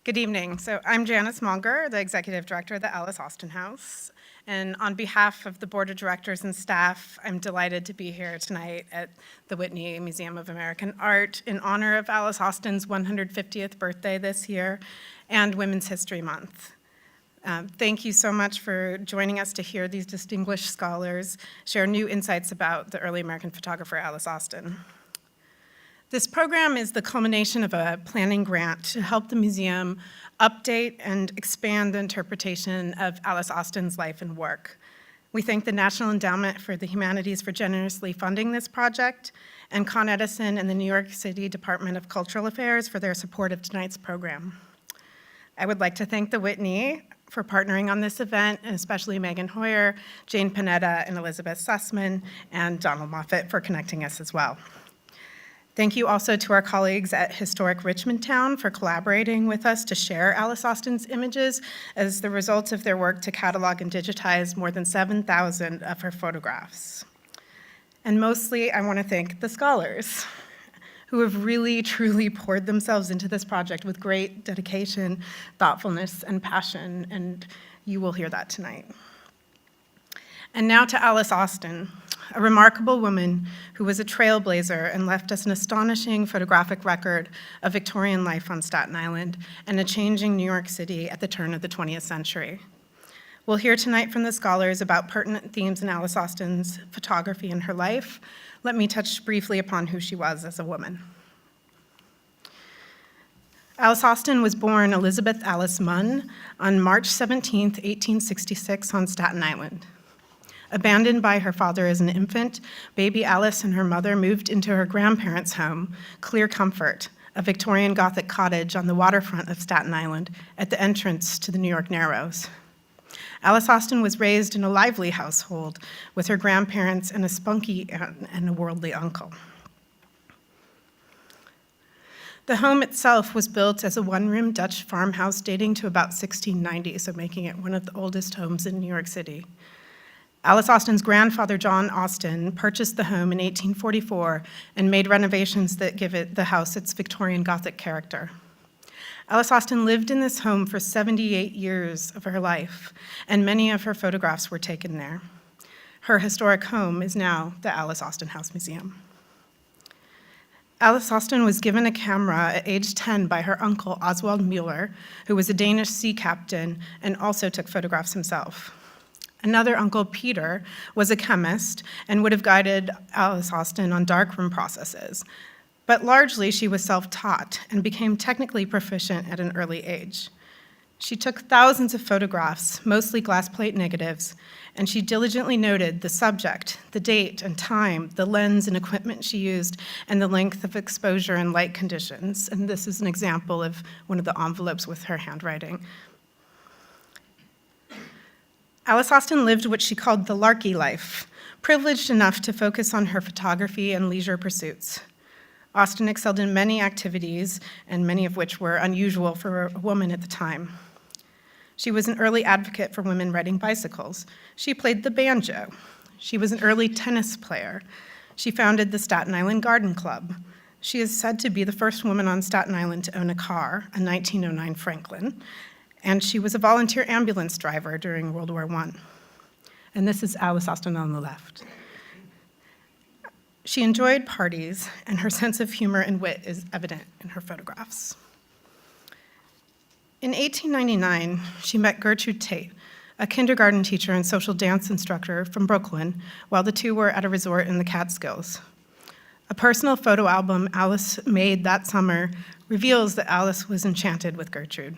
Good evening. So I'm Janice Monger, the Executive Director of the Alice Austen House. And on behalf of the Board of Directors and staff, I'm delighted to be here tonight at the Whitney Museum of American Art in honor of Alice Austen's 150th birthday this year and Women's History Month. Thank you so much for joining us to hear these distinguished scholars share new insights about the early American photographer Alice Austen. This program is the culmination of a planning grant to help the museum update and expand the interpretation of Alice Austen's life and work. We thank the National Endowment for the Humanities for generously funding this project, and Con Edison and the New York City Department of Cultural Affairs for their support of tonight's program. I would like to thank the Whitney for partnering on this event, and especially Megan Hoyer, Jane Panetta, and Elizabeth Sussman, and Donald Moffett for connecting us as well. Thank you also to our colleagues at Historic Richmond Town for collaborating with us to share Alice Austen's images as the result of their work to catalog and digitize more than 7,000 of her photographs. And mostly, I want to thank the scholars who have really, truly poured themselves into this project with great dedication, thoughtfulness, and passion, and you will hear that tonight. And now to Alice Austen, a remarkable woman who was a trailblazer and left us an astonishing photographic record of Victorian life on Staten Island and a changing New York City at the turn of the 20th century. We'll hear tonight from the scholars about pertinent themes in Alice Austen's photography and her life. Let me touch briefly upon who she was as a woman. Alice Austen was born Elizabeth Alice Munn on March 17, 1866 on Staten Island. Abandoned by her father as an infant, baby Alice and her mother moved into her grandparents' home, Clear Comfort, a Victorian Gothic cottage on the waterfront of Staten Island at the entrance to the New York Narrows. Alice Austen was raised in a lively household with her grandparents and a spunky aunt and a worldly uncle. The home itself was built as a one-room Dutch farmhouse dating to about 1690, so making it one of the oldest homes in New York City. Alice Austen's grandfather, John Austen, purchased the home in 1844 and made renovations that give the house its Victorian Gothic character. Alice Austen lived in this home for 78 years of her life, and many of her photographs were taken there. Her historic home is now the Alice Austen House Museum. Alice Austen was given a camera at age 10 by her uncle, Oswald Mueller, who was a Danish sea captain and also took photographs himself. Another uncle, Peter, was a chemist and would have guided Alice Austen on darkroom processes. But largely, she was self-taught and became technically proficient at an early age. She took thousands of photographs, mostly glass plate negatives, and she diligently noted the subject, the date and time, the lens and equipment she used, and the length of exposure and light conditions. And this is an example of one of the envelopes with her handwriting. Alice Austen lived what she called the larky life, privileged enough to focus on her photography and leisure pursuits. Austen excelled in many activities, and many of which were unusual for a woman at the time. She was an early advocate for women riding bicycles. She played the banjo. She was an early tennis player. She founded the Staten Island Garden Club. She is said to be the first woman on Staten Island to own a car, a 1909 Franklin. And she was a volunteer ambulance driver during World War I. And this is Alice Austen on the left. She enjoyed parties, and her sense of humor and wit is evident in her photographs. In 1899, she met Gertrude Tate, a kindergarten teacher and social dance instructor from Brooklyn, while the two were at a resort in the Catskills. A personal photo album Alice made that summer reveals that Alice was enchanted with Gertrude.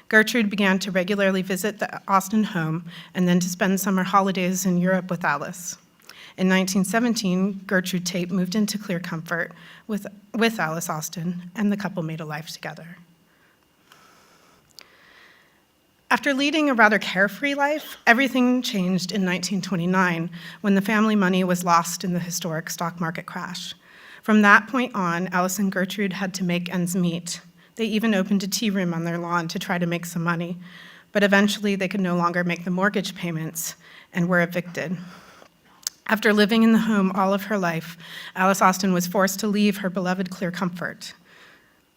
Gertrude began to regularly visit the Austen home and then to spend summer holidays in Europe with Alice. In 1917, Gertrude Tate moved into Clear Comfort with Alice Austen, and the couple made a life together. After leading a rather carefree life, everything changed in 1929 when the family money was lost in the historic stock market crash. From that point on, Alice and Gertrude had to make ends meet. They even opened a tea room on their lawn to try to make some money, but eventually they could no longer make the mortgage payments and were evicted. After living in the home all of her life, Alice Austen was forced to leave her beloved Clear Comfort.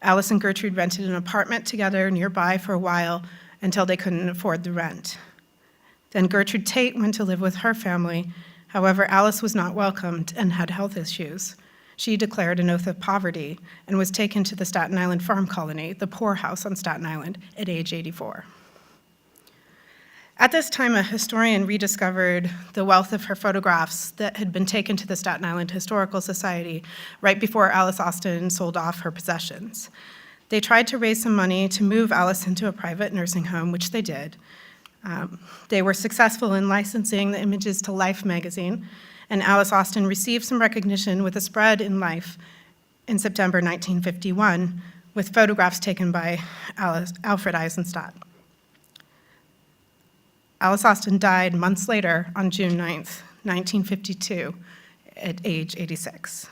Alice and Gertrude rented an apartment together nearby for a while until they couldn't afford the rent. Then Gertrude Tate went to live with her family. However, Alice was not welcomed and had health issues. She declared an oath of poverty and was taken to the Staten Island farm colony, the poorhouse on Staten Island, at age 84. At this time, a historian rediscovered the wealth of her photographs that had been taken to the Staten Island Historical Society right before Alice Austen sold off her possessions. They tried to raise some money to move Alice into a private nursing home, which they did. They were successful in licensing the images to Life magazine, and Alice Austen received some recognition with a spread in Life in September 1951 with photographs taken by Alfred Eisenstadt. Alice Austen died months later on June 9th, 1952, at age 86.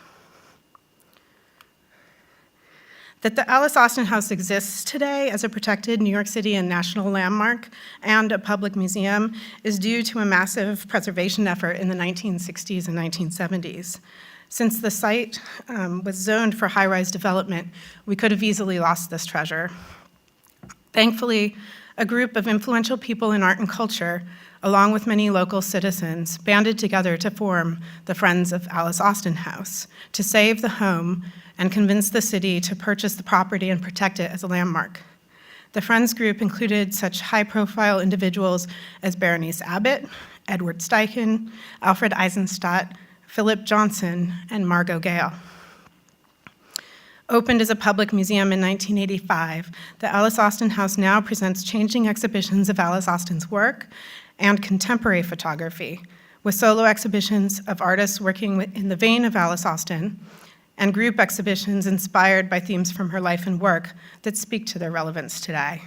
That the Alice Austen House exists today as a protected New York City and national landmark and a public museum is due to a massive preservation effort in the 1960s and 1970s. Since the site was zoned for high-rise development, we could have easily lost this treasure. Thankfully, a group of influential people in art and culture, along with many local citizens, banded together to form the Friends of Alice Austen House to save the home and convince the city to purchase the property and protect it as a landmark. The Friends group included such high-profile individuals as Berenice Abbott, Edward Steichen, Alfred Eisenstadt, Philip Johnson, and Margot Gale. Opened as a public museum in 1985, the Alice Austen House now presents changing exhibitions of Alice Austen's work and contemporary photography, with solo exhibitions of artists working in the vein of Alice Austen, and group exhibitions inspired by themes from her life and work that speak to their relevance today.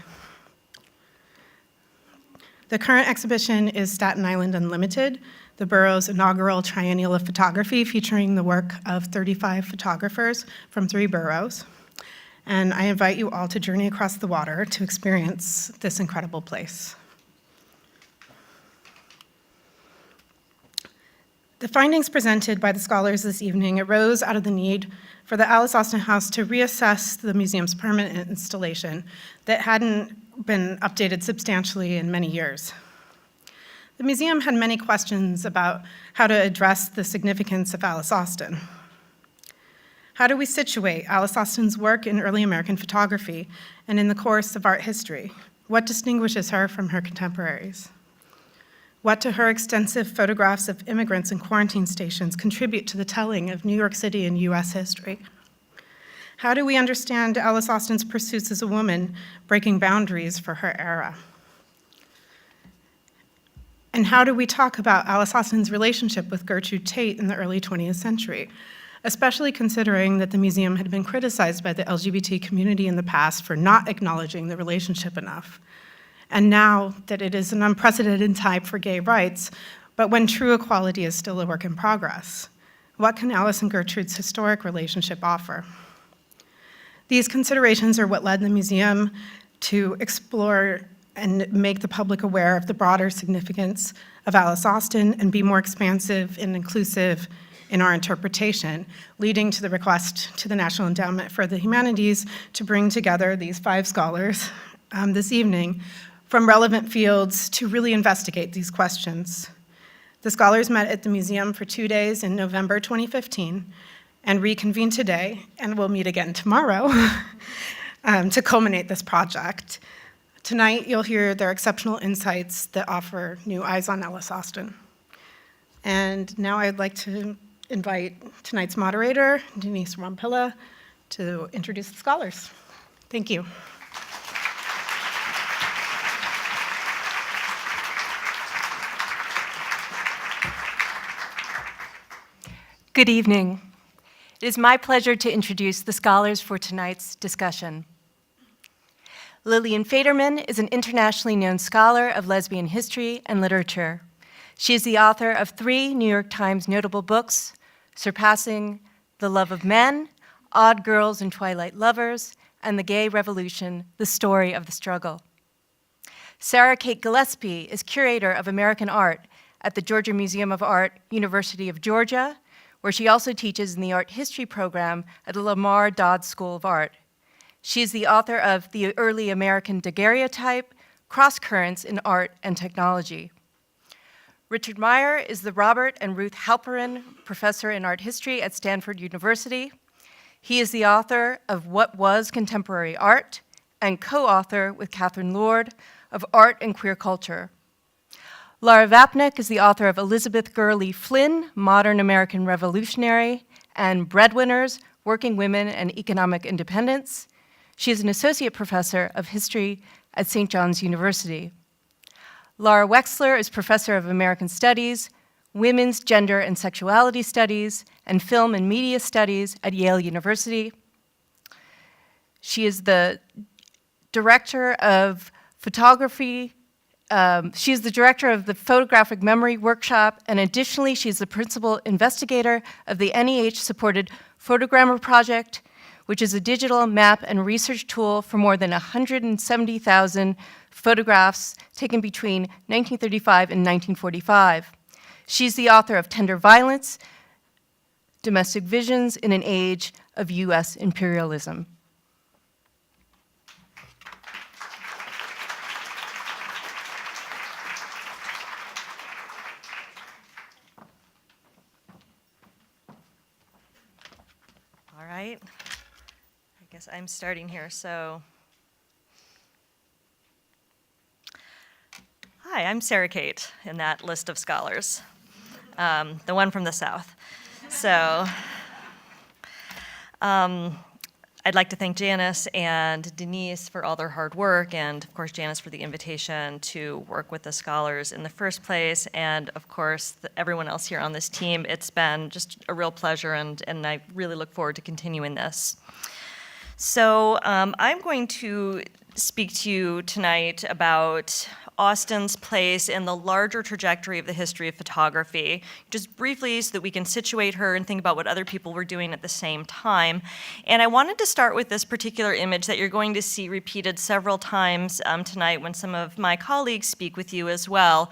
The current exhibition is Staten Island Unlimited, the borough's inaugural triennial of photography featuring the work of 35 photographers from 3 boroughs. And I invite you all to journey across the water to experience this incredible place. The findings presented by the scholars this evening arose out of the need for the Alice Austen House to reassess the museum's permanent installation that hadn't been updated substantially in many years. The museum had many questions about how to address the significance of Alice Austen. How do we situate Alice Austen's work in early American photography and in the course of art history? What distinguishes her from her contemporaries? What do her extensive photographs of immigrants in quarantine stations contribute to the telling of New York City and US history? How do we understand Alice Austen's pursuits as a woman, breaking boundaries for her era? And how do we talk about Alice Austen's relationship with Gertrude Tate in the early 20th century, especially considering that the museum had been criticized by the LGBT community in the past for not acknowledging the relationship enough? And now that it is an unprecedented time for gay rights, but when true equality is still a work in progress, what can Alice and Gertrude's historic relationship offer? These considerations are what led the museum to explore and make the public aware of the broader significance of Alice Austen and be more expansive and inclusive in our interpretation, leading to the request to the National Endowment for the Humanities to bring together these 5 scholars this evening from relevant fields to really investigate these questions. The scholars met at the museum for 2 days in November 2015 and reconvened today, and will meet again tomorrow to culminate this project. Tonight, you'll hear their exceptional insights that offer new eyes on Alice Austen. And now I'd like to invite tonight's moderator, Denise Rompilla, to introduce the scholars. Thank you. Good evening. It is my pleasure to introduce the scholars for tonight's discussion. Lillian Faderman is an internationally known scholar of lesbian history and literature. She is the author of 3 New York Times notable books, Surpassing the Love of Men, Odd Girls and Twilight Lovers, and The Gay Revolution, The Story of the Struggle. Sarah Kate Gillespie is curator of American art at the Georgia Museum of Art, University of Georgia, where she also teaches in the art history program at the Lamar Dodd School of Art. She is the author of The Early American Daguerreotype, Cross Currents in Art and Technology. Richard Meyer is the Robert and Ruth Halperin Professor in Art History at Stanford University. He is the author of What Was Contemporary Art and co-author with Catherine Lord of Art and Queer Culture. Lara Vapnek is the author of Elizabeth Gurley Flynn, Modern American Revolutionary, and Breadwinners, Working Women and Economic Independence. She is an associate professor of history at St. John's University. Laura Wexler is professor of American Studies, Women's, Gender, and Sexuality Studies, and Film and Media Studies at Yale University. She is the director of photography. She is the director of the Photographic Memory Workshop, and additionally, she's the principal investigator of the NEH-supported Photogrammer Project, which is a digital map and research tool for more than 170,000 photographs taken between 1935 and 1945. She's the author of Tender Violence, Domestic Visions in an Age of US Imperialism. All right. I guess I'm starting here, so. Hi, I'm Sarah Kate in that list of scholars, the one from the South. So I'd like to thank Janice and Denise for all their hard work, and of course Janice for the invitation to work with the scholars in the first place, and of course everyone else here on this team. It's been just a real pleasure, and I really look forward to continuing this. So I'm going to speak to you tonight about Austen's place in the larger trajectory of the history of photography, just briefly so that we can situate her and think about what other people were doing at the same time. And I wanted to start with this particular image that you're going to see repeated several times tonight when some of my colleagues speak with you as well.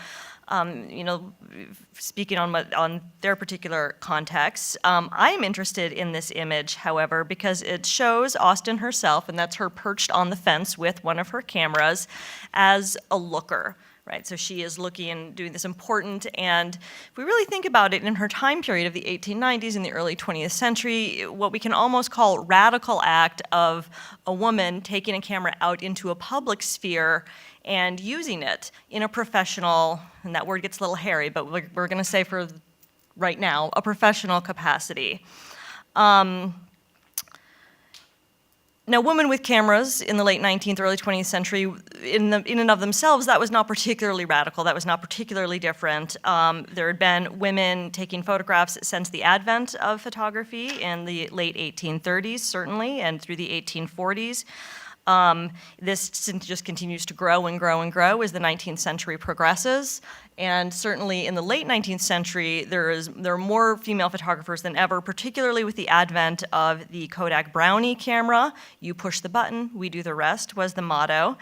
Speaking on their particular context. I'm interested in this image, however, because it shows Austen herself, and that's her perched on the fence with one of her cameras, as a looker, right? So she is looking and doing this important, and if we really think about it, in her time period of the 1890s and the early 20th century, what we can almost call radical act of a woman taking a camera out into a public sphere and using it in a professional, and that word gets a little hairy, but we're going to say for right now, a professional capacity. Now, women with cameras in the late 19th, early 20th century, in and of themselves, that was not particularly radical. That was not particularly different. There had been women taking photographs since the advent of photography in the late 1830s, certainly, and through the 1840s. This just continues to grow and grow and grow as the 19th century progresses. And certainly in the late 19th century, there are more female photographers than ever, particularly with the advent of the Kodak Brownie camera. You push the button, we do the rest, was the motto.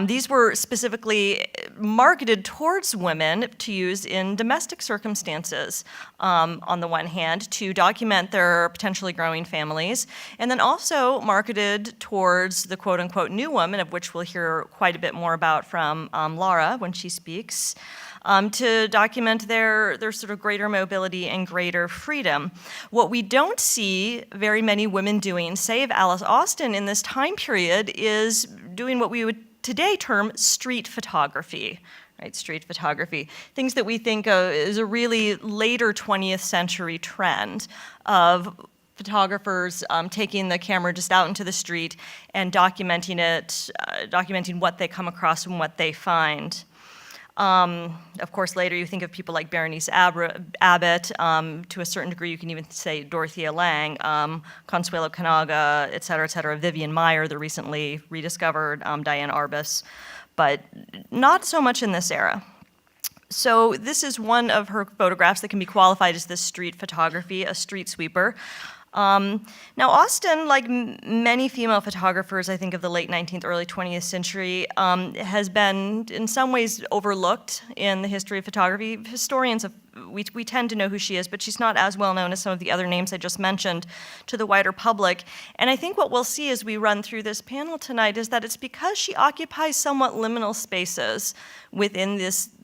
These were specifically marketed towards women to use in domestic circumstances, on the one hand, to document their potentially growing families, and then also marketed towards the quote-unquote new woman, of which we'll hear quite a bit more about from Lara when she speaks, to document their sort of greater mobility and greater freedom. What we don't see very many women doing, save Alice Austen in this time period, is doing what we would today term street photography, right? Street photography. Things that we think of as a really later 20th century trend of photographers taking the camera just out into the street and documenting it, documenting what they come across and what they find. Of course, later you think of people like Berenice Abbott, to a certain degree you can even say Dorothea Lange, Consuelo Kanaga, et cetera, Vivian Meyer, the recently rediscovered Diane Arbus, but not so much in this era. So this is one of her photographs that can be qualified as this street photography, a street sweeper. Now, Austen, like many female photographers, I think, of the late 19th, early 20th century, has been in some ways overlooked in the history of photography. Historians, we tend to know who she is, but she's not as well known as some of the other names I just mentioned to the wider public. And I think what we'll see as we run through this panel tonight is that it's because she occupies somewhat liminal spaces within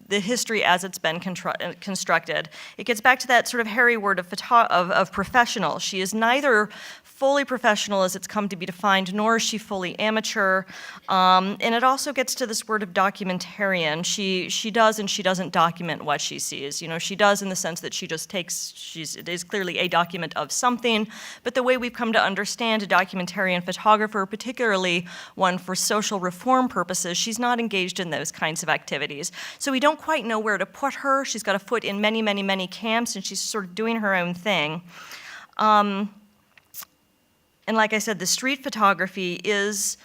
the history as it's been constructed. It gets back to that sort of hairy word of professional. She is neither fully professional as it's come to be defined, nor is she fully amateur. And it also gets to this word of documentarian. She does and she doesn't document what she sees. You know, she does in the sense that she just it is clearly a document of something, but the way we've come to understand a documentarian photographer, particularly one for social reform purposes, she's not engaged in those kinds of activities. So we don't quite know where to put her. She's got a foot in many, many, many camps, and she's sort of doing her own thing. And like I said, the street photography is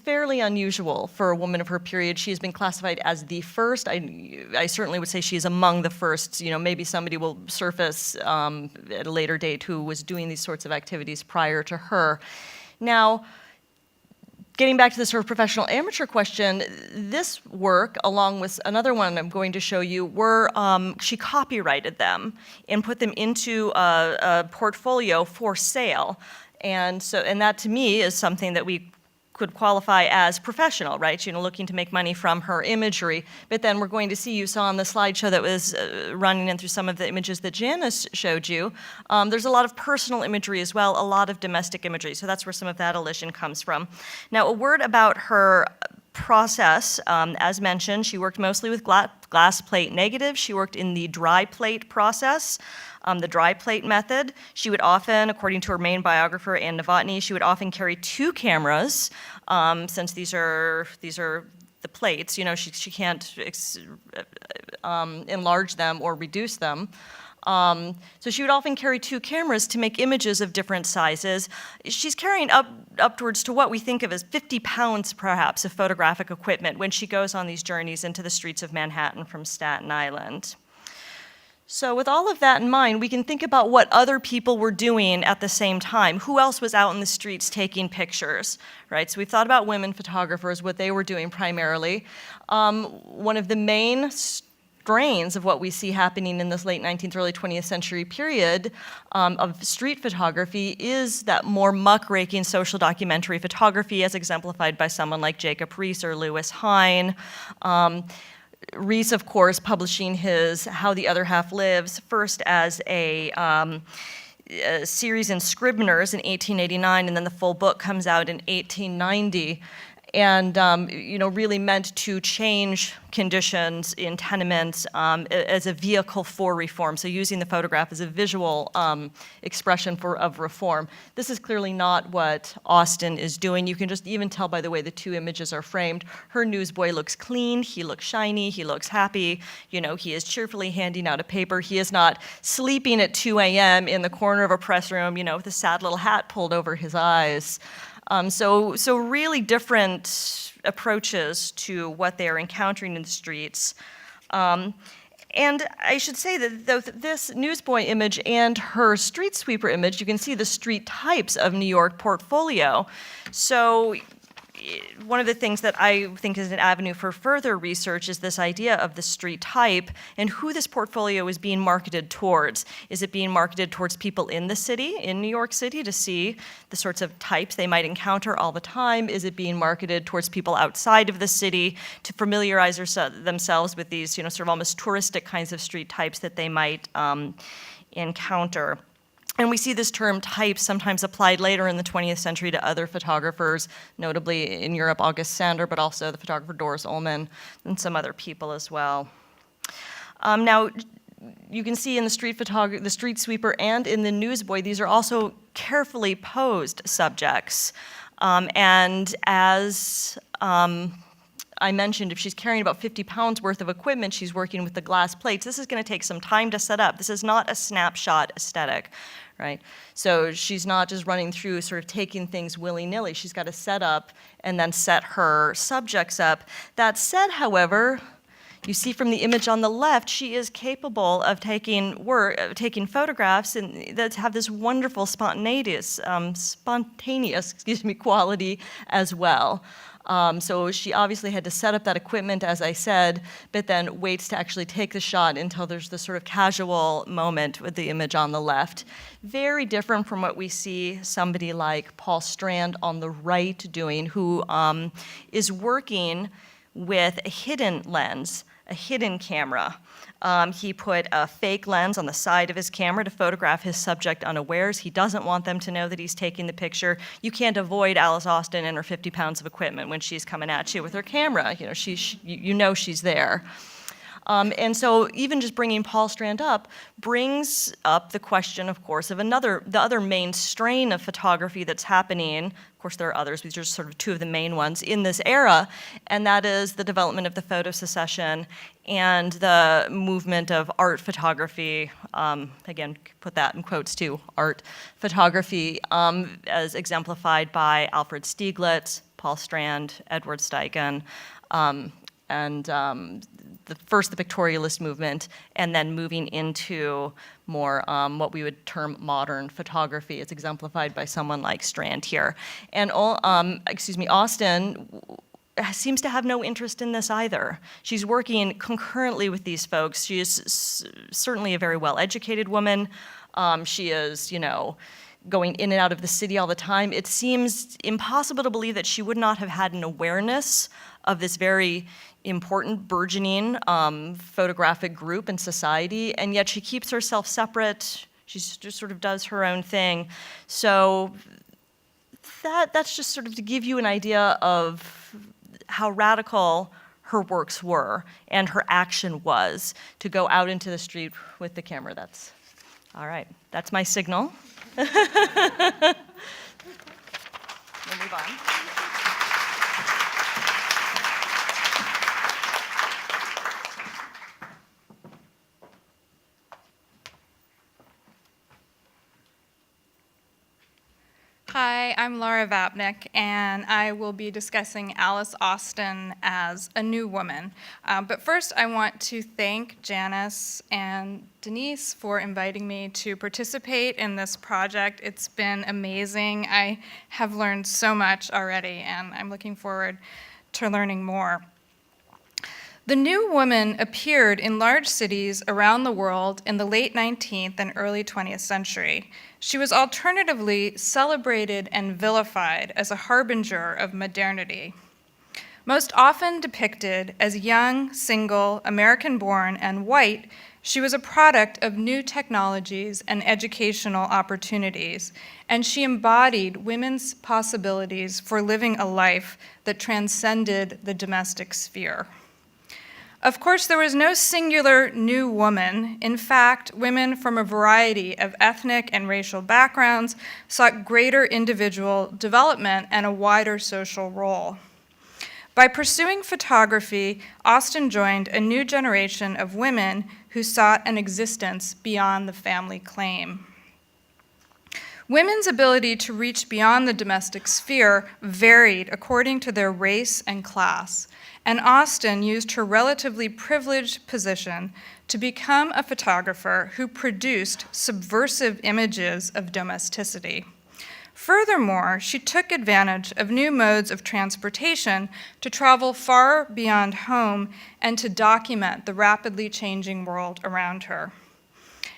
fairly unusual for a woman of her period. She has been classified as the first. I certainly would say she is among the first. You know, maybe somebody will surface at a later date who was doing these sorts of activities prior to her. Now, getting back to the sort of professional amateur question, this work, along with another one I'm going to show you, she copyrighted them and put them into a portfolio for sale. And that to me is something that we could qualify as professional, right? You know, looking to make money from her imagery. But then we're going to see, you saw on the slideshow that was running in through some of the images that Janice showed you, there's a lot of personal imagery as well, a lot of domestic imagery. So that's where some of that elision comes from. Now, a word about her process. As mentioned, she worked mostly with glass plate negatives. She worked in the dry plate process. The dry plate method. She would often, according to her main biographer, Anne Novotny, she would often carry two cameras, since these are the plates. You know, she can't enlarge them or reduce them. So she would often carry two cameras to make images of different sizes. She's carrying upwards to what we think of as 50 pounds, perhaps, of photographic equipment when she goes on these journeys into the streets of Manhattan from Staten Island. So with all of that in mind, we can think about what other people were doing at the same time. Who else was out in the streets taking pictures, right? So we've thought about women photographers, what they were doing primarily. One of the main strains of what we see happening in this late 19th, early 20th century period of street photography is that more muckraking social documentary photography as exemplified by someone like Jacob Riis or Lewis Hine. Riis, of course, publishing his How the Other Half Lives, first as a series in Scribner's in 1889, and then the full book comes out in 1890. And really meant to change conditions in tenements as a vehicle for reform. So using the photograph as a visual expression of reform. This is clearly not what Austen is doing. You can just even tell by the way the two images are framed. Her newsboy looks clean, he looks shiny, he looks happy. You know, he is cheerfully handing out a paper. He is not sleeping at 2 a.m. in the corner of a press room, you know, with a sad little hat pulled over his eyes. So really different approaches to what they are encountering in the streets. And I should say that this newsboy image and her street sweeper image, you can see the street types of New York portfolio. So one of the things that I think is an avenue for further research is this idea of the street type and who this portfolio is being marketed towards. Is it being marketed towards people in the city, in New York City, to see the sorts of types they might encounter all the time? Is it being marketed towards people outside of the city to familiarize themselves with these, you know, sort of almost touristic kinds of street types that they might encounter? And we see this term type sometimes applied later in the 20th century to other photographers, notably in Europe, August Sander, but also the photographer Doris Ullman and some other people as well. Now, you can see in the street sweeper and in the newsboy, these are also carefully posed subjects. And as I mentioned, if she's carrying about 50 pounds worth of equipment, she's working with the glass plates. This is going to take some time to set up. This is not a snapshot aesthetic, right? So she's not just running through sort of taking things willy-nilly. She's got to set up and then set her subjects up. That said, however, you see from the image on the left, she is capable of taking photographs that have this wonderful spontaneous quality as well. So she obviously had to set up that equipment, as I said, but then waits to actually take the shot until there's this sort of casual moment with the image on the left. Very different from what we see somebody like Paul Strand on the right doing, who is working with a hidden lens, a hidden camera. He put a fake lens on the side of his camera to photograph his subject unawares. He doesn't want them to know that he's taking the picture. You can't avoid Alice Austen and her 50 pounds of equipment when she's coming at you with her camera. You know she's there. And so even just bringing Paul Strand up brings up the question, of course, of the other main strain of photography that's happening. Of course, there are others, but these are sort of two of the main ones in this era, and that is the development of the photo secession and the movement of art photography, again, put that in quotes too, art photography, as exemplified by Alfred Stieglitz, Paul Strand, Edward Steichen, and the pictorialist movement, and then moving into more what we would term modern photography. It's exemplified by someone like Strand here. And Austen seems to have no interest in this either. She's working concurrently with these folks. She is certainly a very well-educated woman. She is, going in and out of the city all the time. It seems impossible to believe that she would not have had an awareness of this very important, burgeoning photographic group in society, and yet she keeps herself separate. She just sort of does her own thing. So that's just sort of to give you an idea of how radical her works were and her action was to go out into the street with the camera. That's all right. That's my signal. We'll move on. Hi, I'm Lara Vapnek, and I will be discussing Alice Austen as a new woman. But first, I want to thank Janice and Denise for inviting me to participate in this project. It's been amazing. I have learned so much already, and I'm looking forward to learning more. The new woman appeared in large cities around the world in the late 19th and early 20th century. She was alternatively celebrated and vilified as a harbinger of modernity. Most often depicted as young, single, American-born, and white, she was a product of new technologies and educational opportunities, and she embodied women's possibilities for living a life that transcended the domestic sphere. Of course, there was no singular new woman. In fact, women from a variety of ethnic and racial backgrounds sought greater individual development and a wider social role. By pursuing photography, Austen joined a new generation of women who sought an existence beyond the family claim. Women's ability to reach beyond the domestic sphere varied according to their race and class, and Austen used her relatively privileged position to become a photographer who produced subversive images of domesticity. Furthermore, she took advantage of new modes of transportation to travel far beyond home and to document the rapidly changing world around her.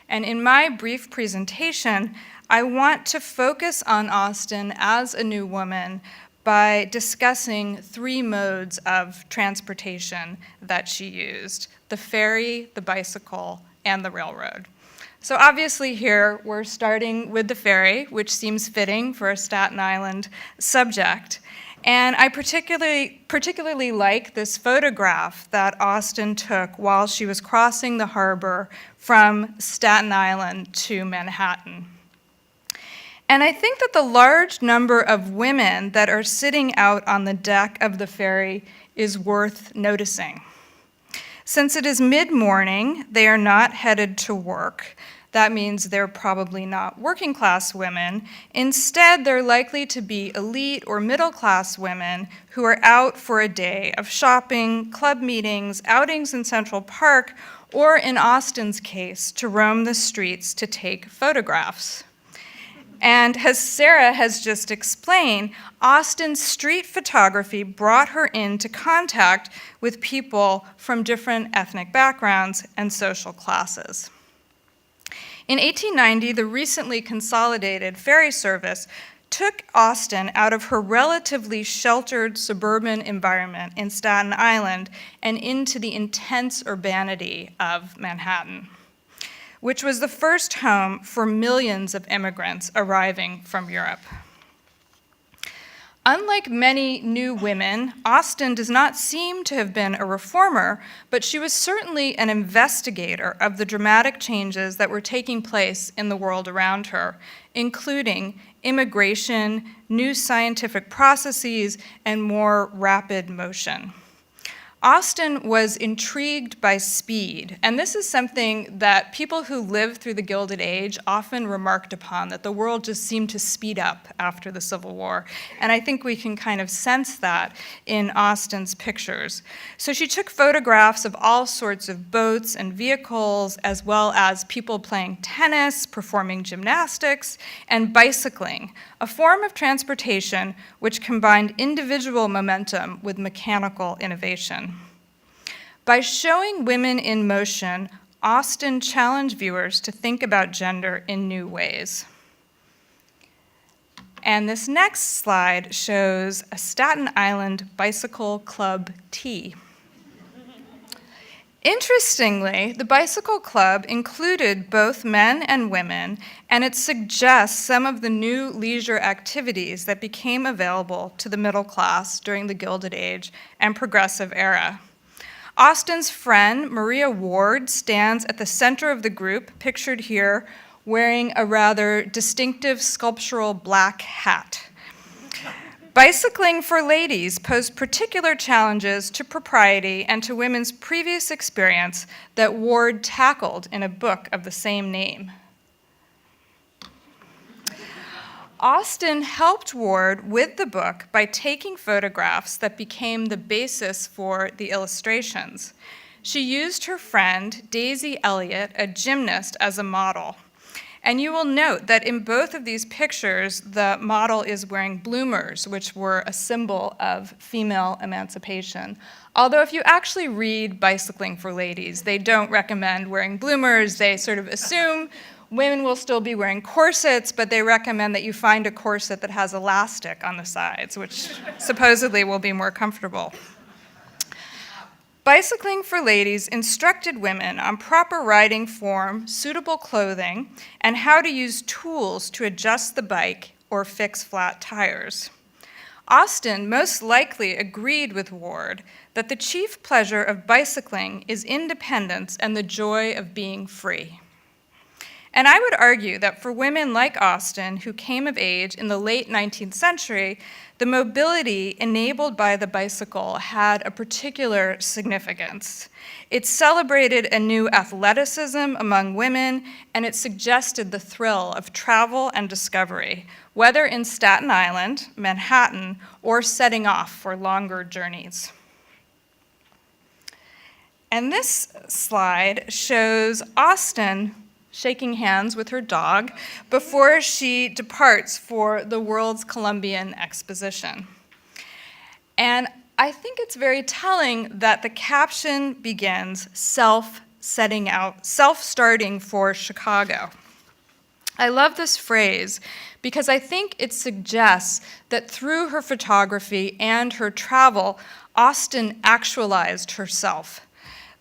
And in my brief presentation, I want to focus on Austen as a new woman by discussing three modes of transportation that she used: the ferry, the bicycle, and the railroad. So obviously here we're starting with the ferry, which seems fitting for a Staten Island subject. And I particularly like this photograph that Austen took while she was crossing the harbor from Staten Island to Manhattan. And I think that the large number of women that are sitting out on the deck of the ferry is worth noticing. Since it is mid-morning, they are not headed to work. That means they're probably not working class women. Instead, they're likely to be elite or middle class women who are out for a day of shopping, club meetings, outings in Central Park, or in Austen's case, to roam the streets to take photographs. And as Sarah has just explained, Austen's street photography brought her into contact with people from different ethnic backgrounds and social classes. In 1890, the recently consolidated ferry service took Austen out of her relatively sheltered suburban environment in Staten Island and into the intense urbanity of Manhattan, which was the first home for millions of immigrants arriving from Europe. Unlike many new women, Austen does not seem to have been a reformer, but she was certainly an investigator of the dramatic changes that were taking place in the world around her, including immigration, new scientific processes, and more rapid motion. Austen was intrigued by speed, and this is something that people who lived through the Gilded Age often remarked upon, that the world just seemed to speed up after the Civil War. And I think we can kind of sense that in Austen's pictures. So she took photographs of all sorts of boats and vehicles, as well as people playing tennis, performing gymnastics, and bicycling, a form of transportation which combined individual momentum with mechanical innovation. By showing women in motion, Austen challenged viewers to think about gender in new ways. And this next slide shows a Staten Island bicycle club tea. Interestingly, the bicycle club included both men and women, and it suggests some of the new leisure activities that became available to the middle class during the Gilded Age and Progressive era. Austen's friend, Maria Ward, stands at the center of the group, pictured here, wearing a rather distinctive sculptural black hat. Bicycling for ladies posed particular challenges to propriety and to women's previous experience that Ward tackled in a book of the same name. Austen helped Ward with the book by taking photographs that became the basis for the illustrations. She used her friend, Daisy Elliott, a gymnast, as a model. And you will note that in both of these pictures, the model is wearing bloomers, which were a symbol of female emancipation. Although if you actually read Bicycling for Ladies, they don't recommend wearing bloomers. They sort of assume women will still be wearing corsets, but they recommend that you find a corset that has elastic on the sides, which supposedly will be more comfortable. Bicycling for Ladies instructed women on proper riding form, suitable clothing, and how to use tools to adjust the bike or fix flat tires. Austen most likely agreed with Ward that the chief pleasure of bicycling is independence and the joy of being free. And I would argue that for women like Austen, who came of age in the late 19th century, the mobility enabled by the bicycle had a particular significance. It celebrated a new athleticism among women, and it suggested the thrill of travel and discovery, whether in Staten Island, Manhattan, or setting off for longer journeys. And this slide shows Austen shaking hands with her dog before she departs for the World's Columbian Exposition. And I think it's very telling that the caption begins self-starting for Chicago. I love this phrase because I think it suggests that through her photography and her travel, Austen actualized herself.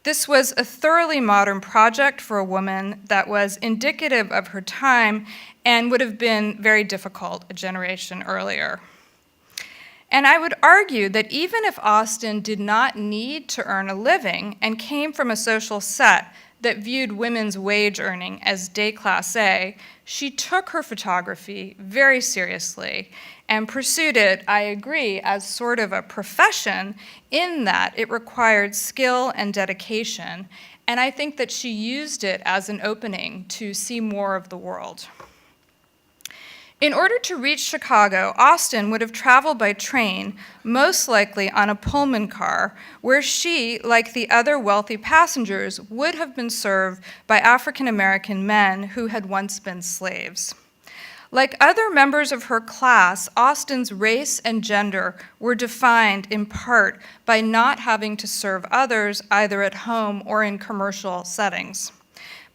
This was a thoroughly modern project for a woman that was indicative of her time and would have been very difficult a generation earlier. And I would argue that even if Austen did not need to earn a living and came from a social set that viewed women's wage earning as déclassé, she took her photography very seriously and pursued it, I agree, as sort of a profession in that it required skill and dedication. and I think that she used it as an opening to see more of the world. In order to reach Chicago, Austen would have traveled by train, most likely on a Pullman car, where she, like the other wealthy passengers, would have been served by African-American men who had once been slaves. Like other members of her class, Austen's race and gender were defined in part by not having to serve others either at home or in commercial settings.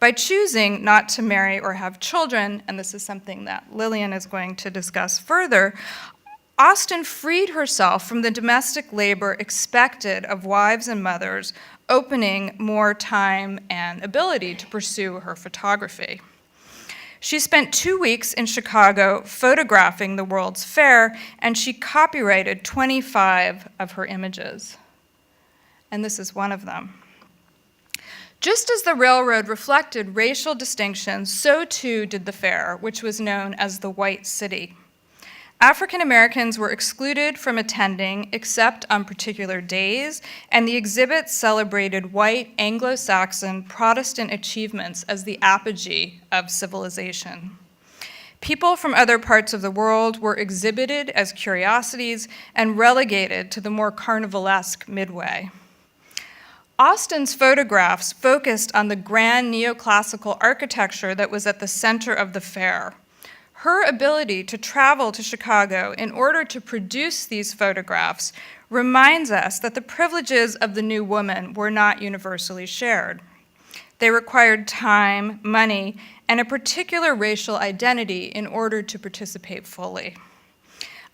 By choosing not to marry or have children, and this is something that Lillian is going to discuss further, Austen freed herself from the domestic labor expected of wives and mothers, opening more time and ability to pursue her photography. She spent 2 weeks in Chicago photographing the World's Fair, and she copyrighted 25 of her images. And this is one of them. Just as the railroad reflected racial distinctions, so too did the fair, which was known as the White City. African Americans were excluded from attending except on particular days, and the exhibit celebrated white Anglo-Saxon Protestant achievements as the apogee of civilization. People from other parts of the world were exhibited as curiosities and relegated to the more carnivalesque midway. Austen's photographs focused on the grand neoclassical architecture that was at the center of the fair. Her ability to travel to Chicago in order to produce these photographs reminds us that the privileges of the new woman were not universally shared. They required time, money, and a particular racial identity in order to participate fully.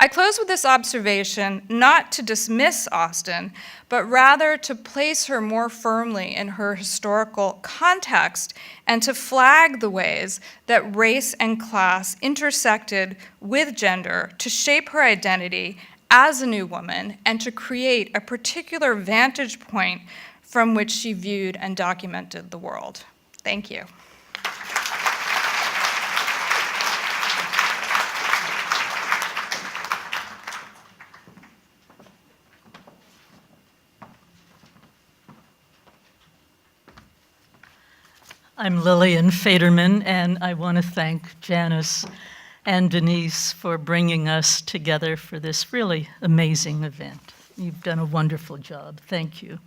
I close with this observation, not to dismiss Austen, but rather to place her more firmly in her historical context and to flag the ways that race and class intersected with gender to shape her identity as a new woman and to create a particular vantage point from which she viewed and documented the world. Thank you. I'm Lillian Faderman, and I want to thank Janice and Denise for bringing us together for this really amazing event. You've done a wonderful job. Thank you.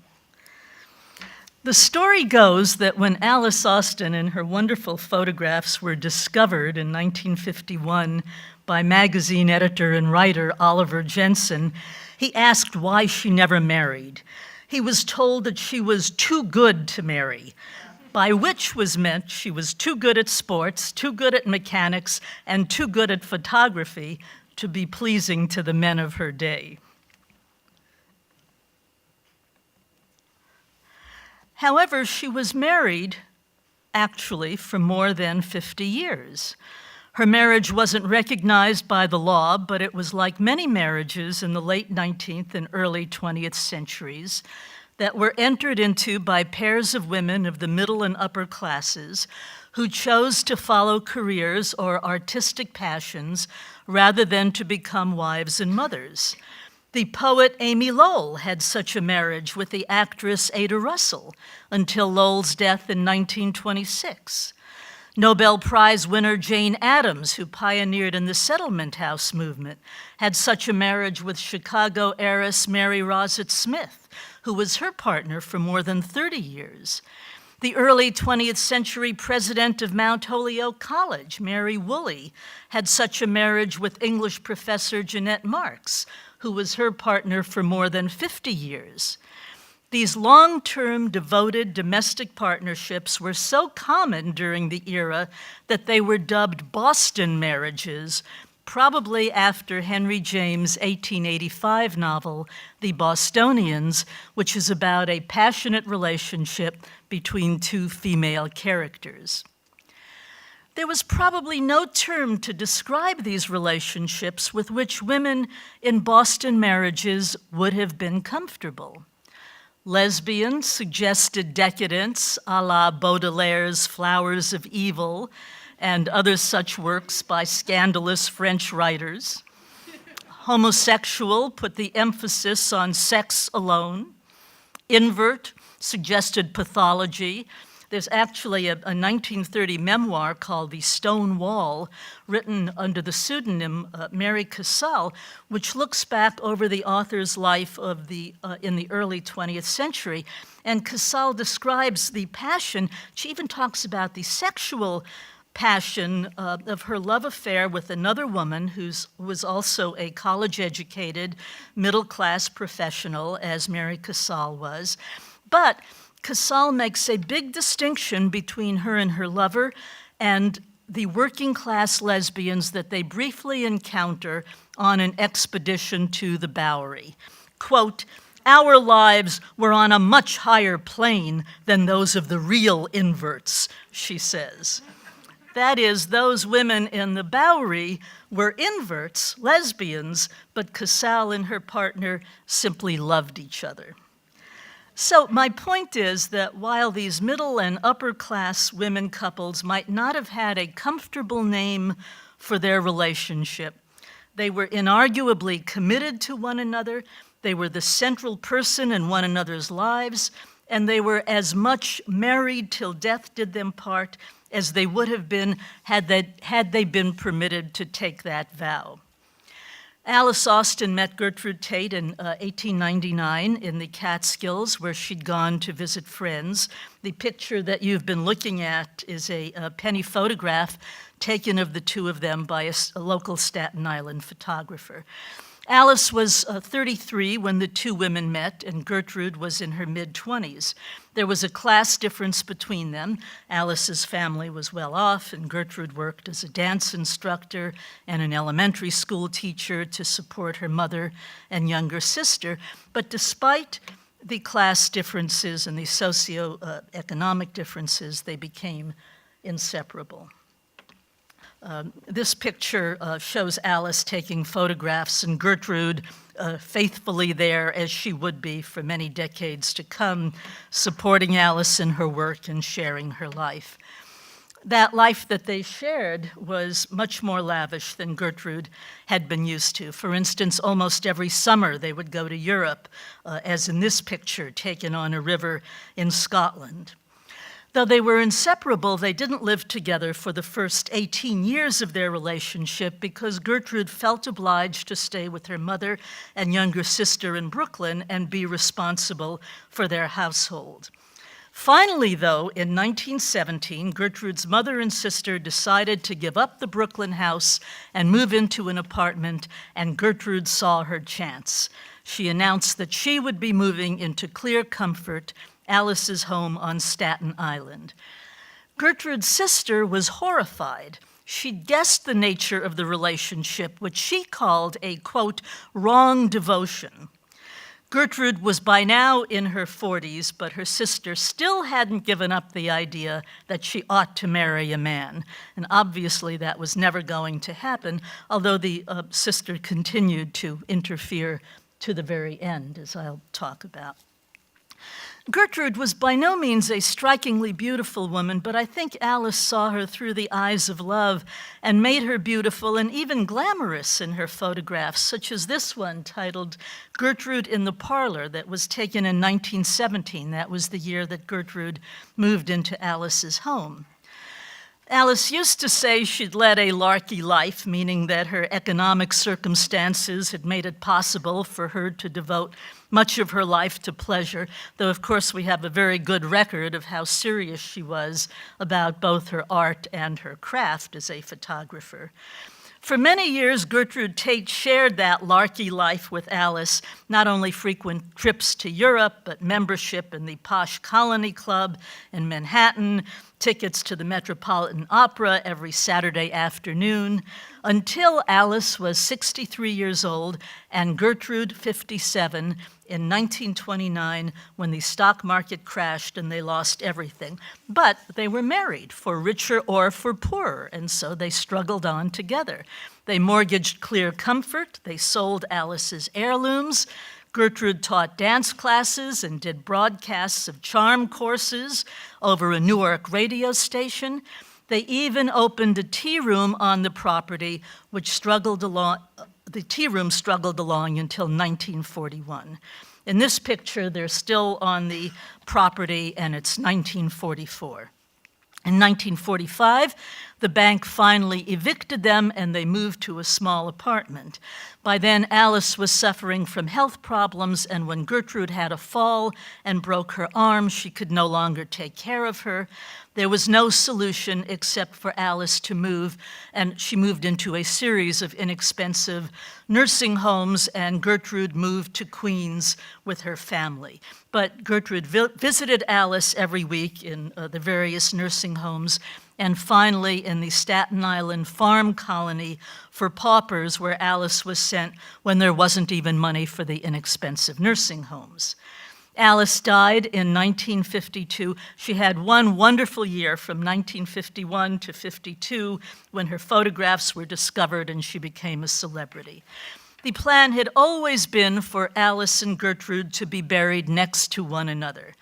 The story goes that when Alice Austen and her wonderful photographs were discovered in 1951 by magazine editor and writer Oliver Jensen, he asked why she never married. He was told that she was too good to marry, by which was meant she was too good at sports, too good at mechanics, and too good at photography to be pleasing to the men of her day. However, she was married, actually, for more than 50 years. Her marriage wasn't recognized by the law, but it was like many marriages in the late 19th and early 20th centuries that were entered into by pairs of women of the middle and upper classes who chose to follow careers or artistic passions rather than to become wives and mothers. The poet Amy Lowell had such a marriage with the actress Ada Russell until Lowell's death in 1926. Nobel Prize winner Jane Addams, who pioneered in the settlement house movement, had such a marriage with Chicago heiress Mary Rosett Smith, who was her partner for more than 30 years. The early 20th century president of Mount Holyoke College, Mary Woolley, had such a marriage with English professor Jeanette Marks, who was her partner for more than 50 years. These long-term, devoted domestic partnerships were so common during the era that they were dubbed Boston marriages, probably after Henry James' 1885 novel, The Bostonians, which is about a passionate relationship between two female characters. There was probably no term to describe these relationships with which women in Boston marriages would have been comfortable. Lesbian suggested decadence, a la Baudelaire's Flowers of Evil, and other such works by scandalous French writers. Homosexual put the emphasis on sex alone. Invert suggested pathology. There's actually a 1930 memoir called The Stone Wall, written under the pseudonym Mary Casal, which looks back over the author's life of in the early 20th century. And Casal describes the passion. She even talks about the sexual passion of her love affair with another woman who was also a college-educated, middle-class professional, as Mary Casal was. But Casal makes a big distinction between her and her lover and the working-class lesbians that they briefly encounter on an expedition to the Bowery. Quote, "Our lives were on a much higher plane than those of the real inverts," she says. That is, those women in the Bowery were inverts, lesbians, but Casal and her partner simply loved each other. So my point is that while these middle and upper class women couples might not have had a comfortable name for their relationship, they were inarguably committed to one another, they were the central person in one another's lives, and they were as much married till death did them part as they would have been had they been permitted to take that vow. Alice Austen met Gertrude Tate in 1899 in the Catskills, where she'd gone to visit friends. The picture that you've been looking at is a penny photograph taken of the two of them by a local Staten Island photographer. Alice was 33 when the two women met, and Gertrude was in her mid-20s. There was a class difference between them. Alice's family was well off, and Gertrude worked as a dance instructor and an elementary school teacher to support her mother and younger sister. But despite the class differences and the socioeconomic differences, they became inseparable. This picture shows Alice taking photographs and Gertrude faithfully there as she would be for many decades to come, supporting Alice in her work and sharing her life. That life that they shared was much more lavish than Gertrude had been used to. For instance, almost every summer they would go to Europe, as in this picture taken on a river in Scotland. Though they were inseparable, they didn't live together for the first 18 years of their relationship because Gertrude felt obliged to stay with her mother and younger sister in Brooklyn and be responsible for their household. Finally, though, in 1917, Gertrude's mother and sister decided to give up the Brooklyn house and move into an apartment, and Gertrude saw her chance. She announced that she would be moving into Clear Comfort, Alice's home on Staten Island. Gertrude's sister was horrified. She'd guessed the nature of the relationship, which she called a, quote, wrong devotion. Gertrude was by now in her 40s, but her sister still hadn't given up the idea that she ought to marry a man. And obviously that was never going to happen, although the sister continued to interfere to the very end, as I'll talk about. Gertrude was by no means a strikingly beautiful woman, but I think Alice saw her through the eyes of love and made her beautiful and even glamorous in her photographs, such as this one titled Gertrude in the Parlor that was taken in 1917. That was the year that Gertrude moved into Alice's home. Alice used to say she'd led a larky life, meaning that her economic circumstances had made it possible for her to devote much of her life to pleasure, though of course we have a very good record of how serious she was about both her art and her craft as a photographer. For many years, Gertrude Tate shared that larky life with Alice, not only frequent trips to Europe, but membership in the Posh Colony Club in Manhattan, tickets to the Metropolitan Opera every Saturday afternoon, until Alice was 63 years old and Gertrude 57 in 1929 when the stock market crashed and they lost everything. But they were married, for richer or for poorer, and so they struggled on together. They mortgaged Clear Comfort, they sold Alice's heirlooms, Gertrude taught dance classes and did broadcasts of charm courses over a Newark radio station. They even opened a tea room on the property, which struggled along. The tea room struggled along until 1941. In this picture, they're still on the property, and it's 1944. In 1945, the bank finally evicted them and they moved to a small apartment. By then, Alice was suffering from health problems, and when Gertrude had a fall and broke her arm, she could no longer take care of her. There was no solution except for Alice to move, and she moved into a series of inexpensive nursing homes, and Gertrude moved to Queens with her family. But Gertrude visited Alice every week in the various nursing homes, and finally in the Staten Island farm colony for paupers, where Alice was sent when there wasn't even money for the inexpensive nursing homes. Alice died in 1952. She had one wonderful year from 1951 to 52 when her photographs were discovered and she became a celebrity. The plan had always been for Alice and Gertrude to be buried next to one another.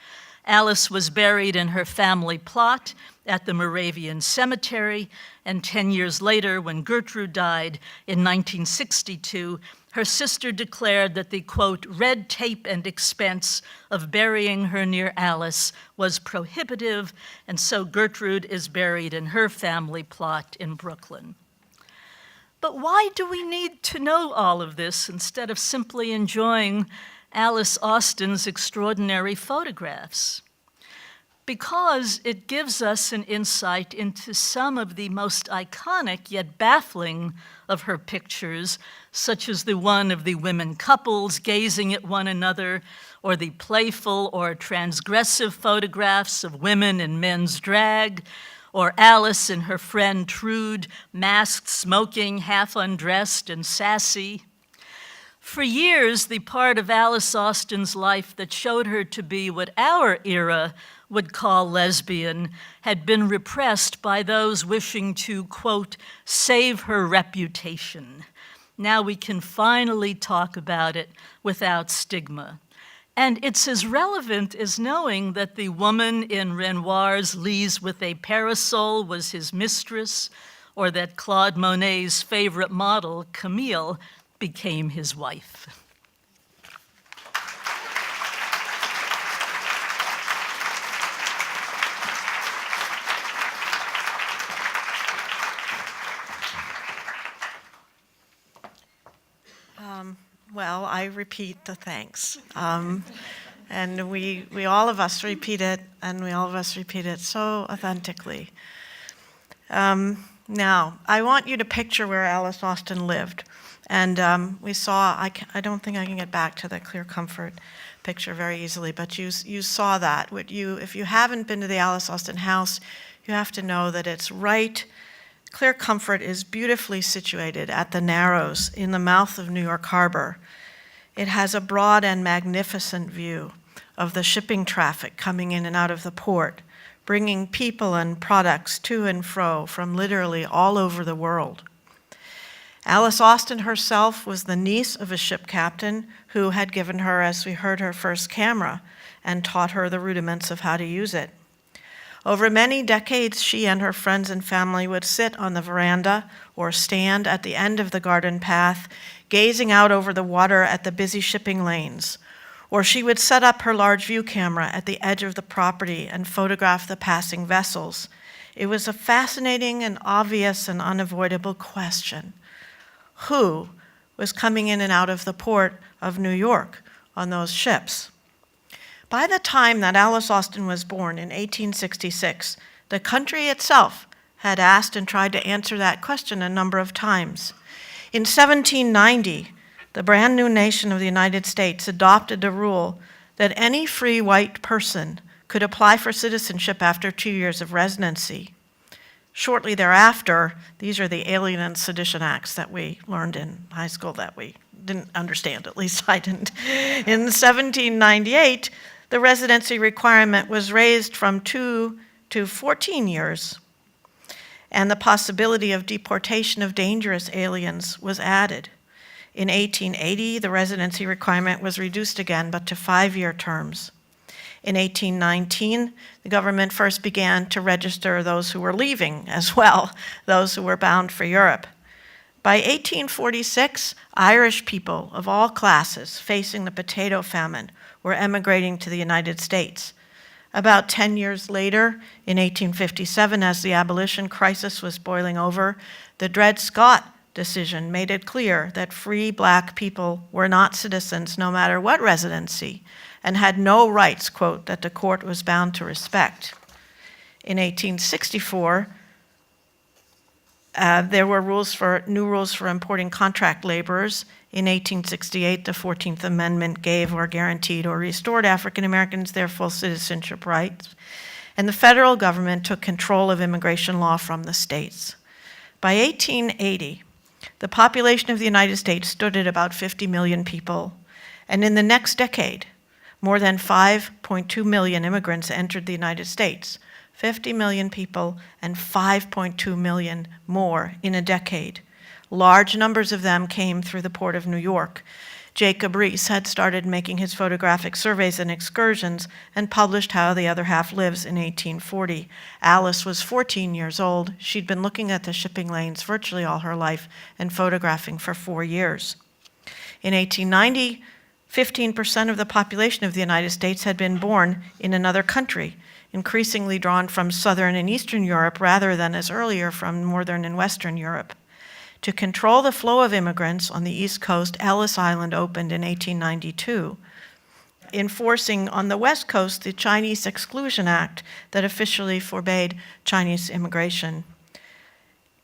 Alice was buried in her family plot at the Moravian Cemetery, and 10 years later, when Gertrude died in 1962, her sister declared that the, quote, red tape and expense of burying her near Alice was prohibitive, and so Gertrude is buried in her family plot in Brooklyn. But why do we need to know all of this instead of simply enjoying Alice Austen's extraordinary photographs? Because it gives us an insight into some of the most iconic yet baffling of her pictures, such as the one of the women couples gazing at one another, or the playful or transgressive photographs of women in men's drag, or Alice and her friend Trude, masked, smoking, half undressed, and sassy. For years, the part of Alice Austen's life that showed her to be what our era would call lesbian had been repressed by those wishing to, quote, save her reputation. Now we can finally talk about it without stigma. And it's as relevant as knowing that the woman in Renoir's Lise with a Parasol was his mistress, or that Claude Monet's favorite model, Camille, became his wife. Well, I repeat the thanks. And we all of us repeat it, and we all of us repeat it so authentically. Now, I want you to picture where Alice Austen lived. And we saw, I don't think I can get back to the Clear Comfort picture very easily, but you saw that. If you haven't been to the Alice Austen house, you have to know that it's right. Clear Comfort is beautifully situated at the Narrows in the mouth of New York Harbor. It has a broad and magnificent view of the shipping traffic coming in and out of the port, bringing people and products to and fro from literally all over the world. Alice Austen herself was the niece of a ship captain who had given her, as we heard, her first camera and taught her the rudiments of how to use it. Over many decades, she and her friends and family would sit on the veranda or stand at the end of the garden path, gazing out over the water at the busy shipping lanes. Or she would set up her large view camera at the edge of the property and photograph the passing vessels. It was a fascinating and obvious and unavoidable question. Who was coming in and out of the port of New York on those ships? By the time that Alice Austen was born in 1866, the country itself had asked and tried to answer that question a number of times. In 1790, the brand new nation of the United States adopted a rule that any free white person could apply for citizenship after 2 years of residency. Shortly thereafter, these are the Alien and Sedition Acts that we learned in high school that we didn't understand, at least I didn't. In 1798, the residency requirement was raised from 2 to 14 years, and the possibility of deportation of dangerous aliens was added. In 1880, the residency requirement was reduced again, but to 5-year terms. In 1819, the government first began to register those who were leaving as well, those who were bound for Europe. By 1846, Irish people of all classes facing the potato famine were emigrating to the United States. About 10 years later, in 1857, as the abolition crisis was boiling over, the Dred Scott decision made it clear that free black people were not citizens no matter what residency and had no rights, quote, that the court was bound to respect. In 1864, there were new rules for importing contract laborers. In 1868, the 14th Amendment gave or guaranteed or restored African Americans their full citizenship rights, and the federal government took control of immigration law from the states. By 1880, the population of the United States stood at about 50 million people, and in the next decade, more than 5.2 million immigrants entered the United States. 50 million people and 5.2 million more in a decade. Large numbers of them came through the Port of New York. Jacob Riis had started making his photographic surveys and excursions and published How the Other Half Lives in 1840. Alice was 14 years old. She'd been looking at the shipping lanes virtually all her life and photographing for 4 years. In 1890, 15% of the population of the United States had been born in another country, increasingly drawn from Southern and Eastern Europe rather than as earlier from Northern and Western Europe. To control the flow of immigrants on the East Coast, Ellis Island opened in 1892, enforcing on the West Coast the Chinese Exclusion Act that officially forbade Chinese immigration.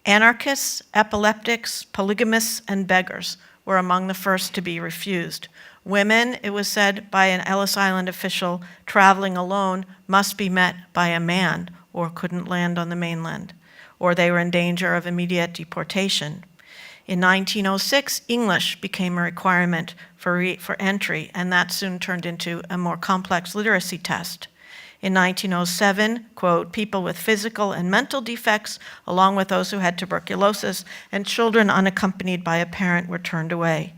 Anarchists, epileptics, polygamists, and beggars were among the first to be refused. Women, it was said by an Ellis Island official, traveling alone must be met by a man or couldn't land on the mainland, or they were in danger of immediate deportation. In 1906, English became a requirement for entry, and that soon turned into a more complex literacy test. In 1907, quote, people with physical and mental defects, along with those who had tuberculosis, and children unaccompanied by a parent were turned away.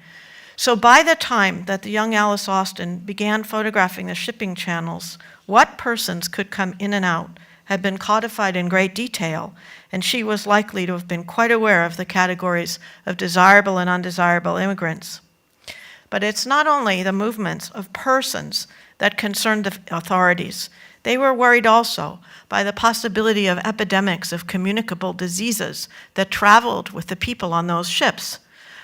So by the time that the young Alice Austen began photographing the shipping channels, what persons could come in and out had been codified in great detail, and she was likely to have been quite aware of the categories of desirable and undesirable immigrants. But it's not only the movements of persons that concerned the authorities. They were worried also by the possibility of epidemics of communicable diseases that traveled with the people on those ships.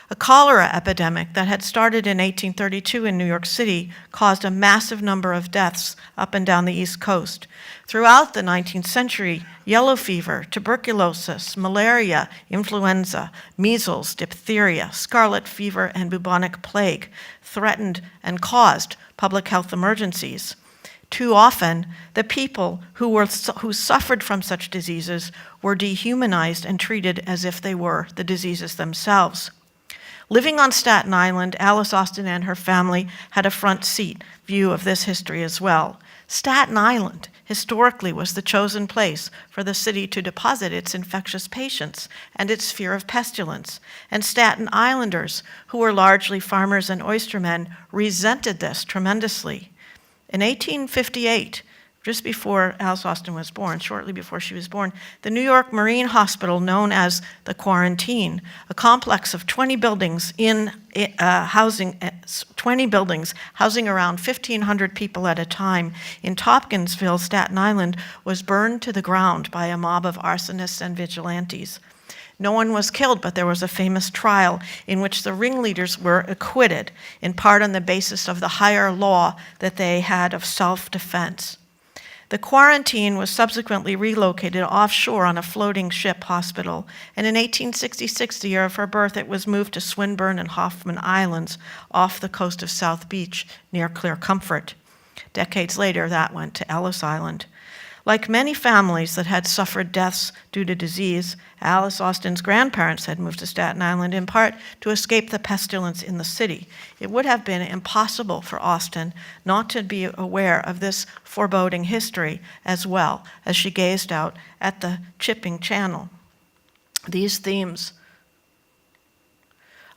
A cholera epidemic that had started in 1832 in New York City caused a massive number of deaths up and down the East Coast. Throughout the 19th century, yellow fever, tuberculosis, malaria, influenza, measles, diphtheria, scarlet fever, and bubonic plague threatened and caused public health emergencies. Too often, the people who suffered from such diseases were dehumanized and treated as if they were the diseases themselves. Living on Staten Island, Alice Austen and her family had a front seat view of this history as well. Staten Island historically was the chosen place for the city to deposit its infectious patients and its fear of pestilence. And Staten Islanders, who were largely farmers and oystermen, resented this tremendously. In 1858, just before Alice Austen was born, shortly before she was born, the New York Marine Hospital, known as the Quarantine, a complex of 20 buildings housing around 1,500 people at a time in Tompkinsville, Staten Island, was burned to the ground by a mob of arsonists and vigilantes. No one was killed, but there was a famous trial in which the ringleaders were acquitted, in part on the basis of the higher law that they had of self-defense. The Quarantine was subsequently relocated offshore on a floating ship hospital, and in 1866, the year of her birth, it was moved to Swinburne and Hoffman Islands off the coast of South Beach near Clear Comfort. Decades later, that went to Ellis Island. Like many families that had suffered deaths due to disease, Alice Austen's grandparents had moved to Staten Island in part to escape the pestilence in the city. It would have been impossible for Austen not to be aware of this foreboding history as well as she gazed out at the Chipping Channel. These themes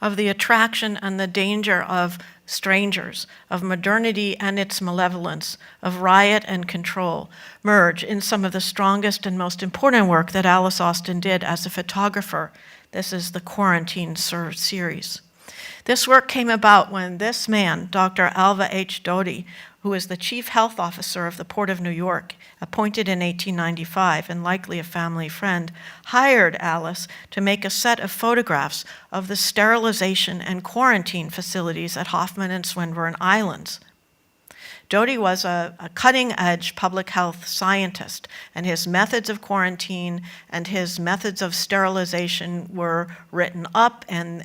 of the attraction and the danger of strangers, of modernity and its malevolence, of riot and control, merge in some of the strongest and most important work that Alice Austen did as a photographer. This is the Quarantine series. This work came about when this man, Dr. Alva H. Doty, who is the chief health officer of the Port of New York, appointed in 1895 and likely a family friend, hired Alice to make a set of photographs of the sterilization and quarantine facilities at Hoffman and Swinburne Islands. Doty was a cutting-edge public health scientist, and his methods of quarantine and his methods of sterilization were written up and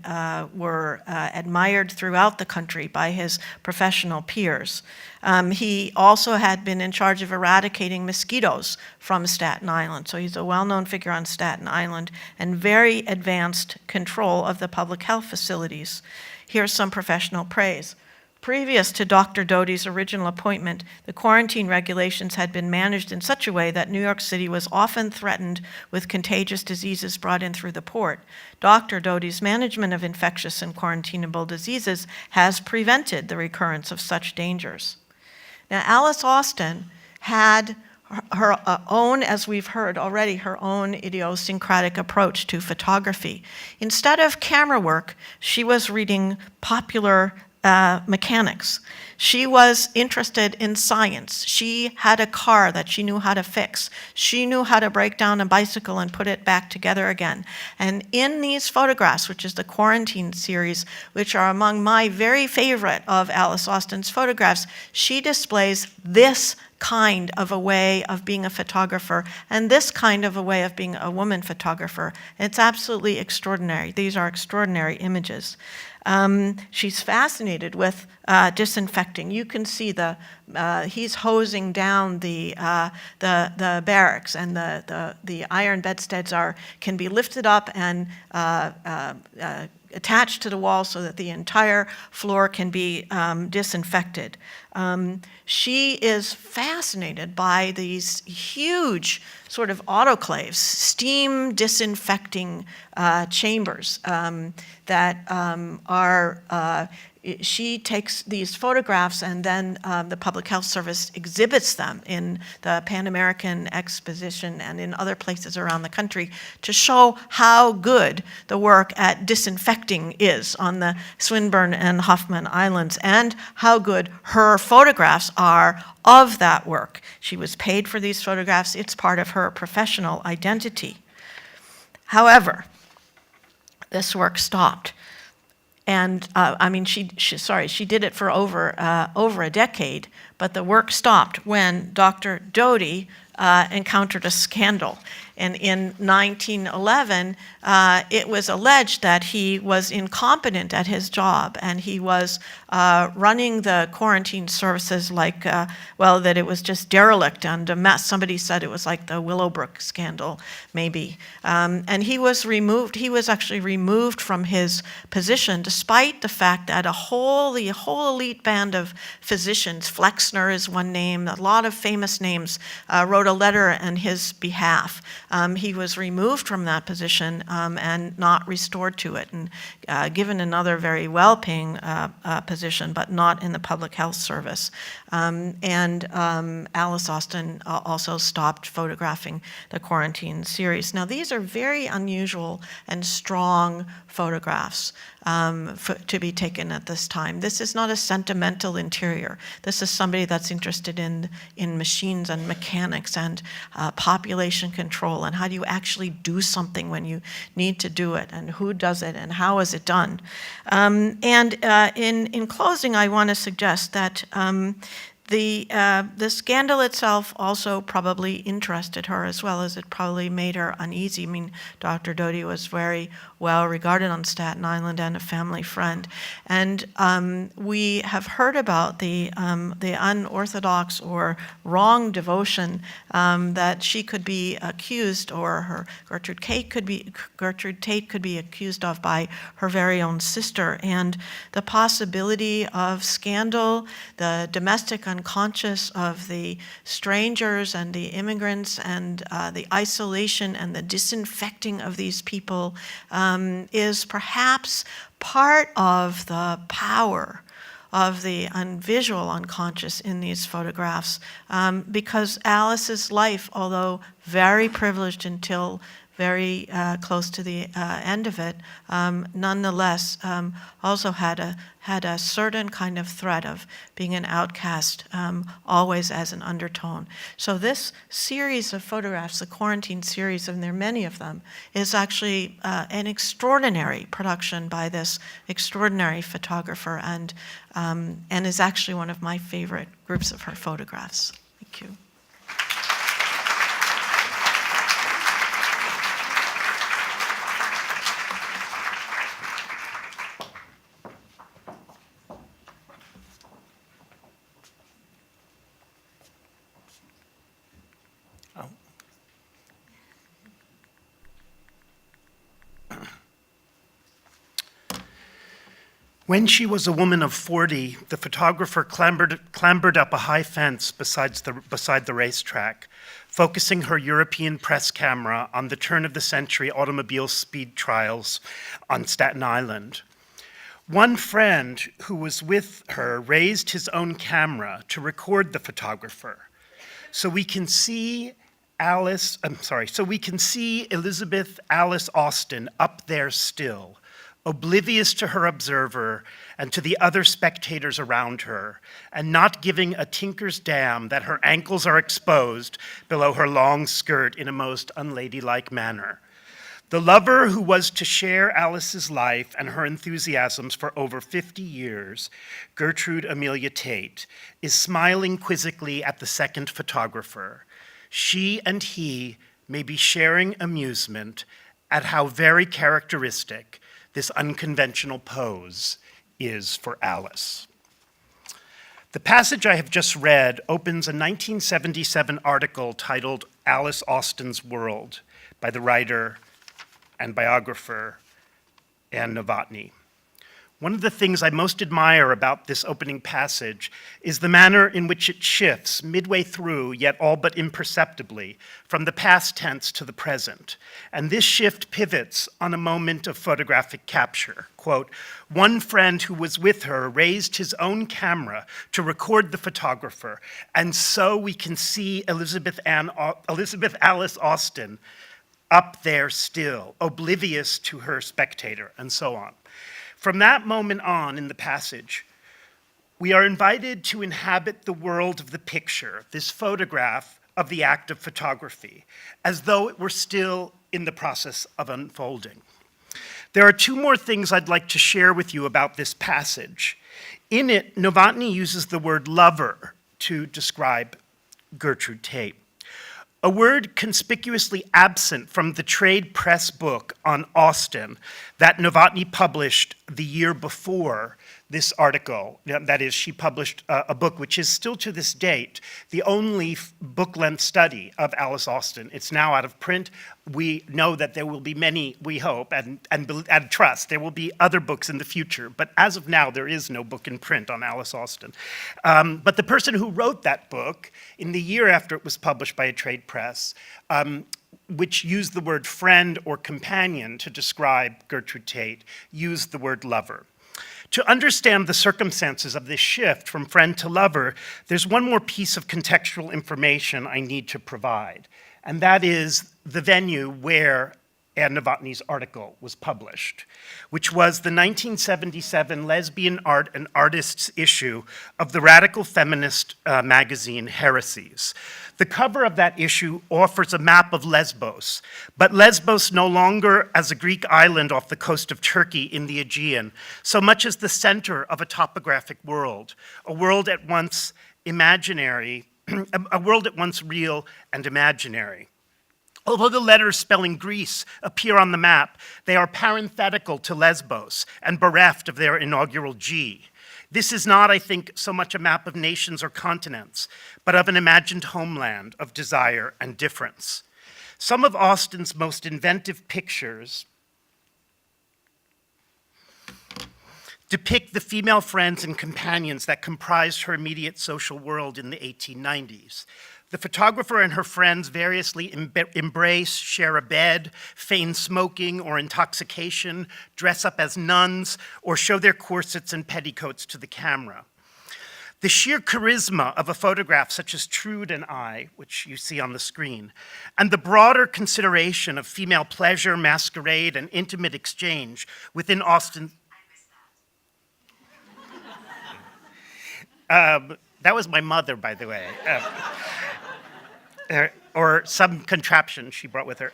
were admired throughout the country by his professional peers. He also had been in charge of eradicating mosquitoes from Staten Island, so he's a well-known figure on Staten Island, and very advanced control of the public health facilities. Here's some professional praise. Previous to Dr. Doty's original appointment, the quarantine regulations had been managed in such a way that New York City was often threatened with contagious diseases brought in through the port. Dr. Doty's management of infectious and quarantinable diseases has prevented the recurrence of such dangers. Now, Alice Austen had her own, as we've heard already, her own idiosyncratic approach to photography. Instead of camera work, she was reading popular mechanics. She was interested in science. She had a car that she knew how to fix. She knew how to break down a bicycle and put it back together again. And in these photographs, which is the Quarantine series, which are among my very favorite of Alice Austen's photographs, she displays this kind of a way of being a photographer and this kind of a way of being a woman photographer. It's absolutely extraordinary. These are extraordinary images. She's fascinated with disinfecting. You can see he's hosing down the barracks, and the iron bedsteads can be lifted up and attached to the wall so that the entire floor can be disinfected. She is fascinated by these huge sort of autoclaves, steam disinfecting chambers that are she takes these photographs and then the Public Health Service exhibits them in the Pan American Exposition and in other places around the country to show how good the work at disinfecting is on the Swinburne and Hoffman Islands and how good her photographs are of that work. She was paid for these photographs. It's part of her professional identity. However, this work stopped. And she did it for over a decade, but the work stopped when Dr. Doty encountered a scandal. And in 1911, it was alleged that he was incompetent at his job, and he was running the quarantine services that it was just derelict and a mess. Somebody said it was like the Willowbrook scandal, maybe. And he was removed. He was actually removed from his position, despite the fact that the whole elite band of physicians, Flexner is one name, a lot of famous names, wrote a letter on his behalf. He was removed from that position and not restored to it, and given another very well-paying position, but not in the Public Health Service. And Alice Austen also stopped photographing the Quarantine series. Now, these are very unusual and strong photographs to be taken at this time. This is not a sentimental interior. This is somebody that's interested in machines and mechanics and population control and how do you actually do something when you need to do it and who does it and how is it done. In closing, I want to suggest that the scandal itself also probably interested her as well as it probably made her uneasy. I mean, Dr. Doty was very well regarded on Staten Island and a family friend. And we have heard about the unorthodox or wrong devotion that she could be accused, or her Gertrude Tate could be accused of by her very own sister. And the possibility of scandal, the domestic unconscious of the strangers and the immigrants and the isolation and the disinfecting of these people is perhaps part of the power of the visual unconscious in these photographs, because Alice's life, although very privileged until very close to the end of it, nonetheless also had a certain kind of threat of being an outcast, always as an undertone. So this series of photographs, the quarantine series, and there are many of them, is actually an extraordinary production by this extraordinary photographer, and is actually one of my favorite groups of her photographs. Thank you. When she was a woman of 40, the photographer clambered up a high fence beside the racetrack, focusing her European press camera on the turn-of-the-century automobile speed trials on Staten Island. One friend who was with her raised his own camera to record the photographer, so we can see Elizabeth Alice Austen up there still, oblivious to her observer and to the other spectators around her, and not giving a tinker's damn that her ankles are exposed below her long skirt in a most unladylike manner. The lover who was to share Alice's life and her enthusiasms for over 50 years, Gertrude Amelia Tate, is smiling quizzically at the second photographer. She and he may be sharing amusement at how very characteristic this unconventional pose is for Alice. The passage I have just read opens a 1977 article titled Alice Austen's World by the writer and biographer Anne Novotny. One of the things I most admire about this opening passage is the manner in which it shifts midway through, yet all but imperceptibly, from the past tense to the present. And this shift pivots on a moment of photographic capture. Quote, "One friend who was with her raised his own camera to record the photographer, and so we can see Elizabeth Alice Austen up there still, oblivious to her spectator," and so on. From that moment on in the passage, we are invited to inhabit the world of the picture, this photograph of the act of photography, as though it were still in the process of unfolding. There are two more things I'd like to share with you about this passage. In it, Novotny uses the word lover to describe Gertrude Tate, a word conspicuously absent from the trade press book on Austen that Novotny published the year before this article. That is, she published a book which is still to this date the only book-length study of Alice Austen. It's now out of print. We know that there will be many, we hope, and trust, there will be other books in the future. But as of now, there is no book in print on Alice Austen. But the person who wrote that book in the year after it was published by a trade press, which used the word friend or companion to describe Gertrude Tate, used the word lover. To understand the circumstances of this shift from friend to lover, there's one more piece of contextual information I need to provide, and that is the venue where Anne Novotny's article was published, which was the 1977 Lesbian Art and Artists issue of the radical feminist magazine Heresies. The cover of that issue offers a map of Lesbos, but Lesbos no longer as a Greek island off the coast of Turkey in the Aegean, so much as the center of a topographic world, a world at once imaginary, a world at once real and imaginary. Although the letters spelling Greece appear on the map, they are parenthetical to Lesbos and bereft of their inaugural G. This is not, I think, so much a map of nations or continents, but of an imagined homeland of desire and difference. Some of Austen's most inventive pictures depict the female friends and companions that comprised her immediate social world in the 1890s. The photographer and her friends variously embrace, share a bed, feign smoking or intoxication, dress up as nuns, or show their corsets and petticoats to the camera. The sheer charisma of a photograph such as Trude and I, which you see on the screen, and the broader consideration of female pleasure, masquerade, and intimate exchange within Austen. That was my mother, by the way. Or some contraption she brought with her.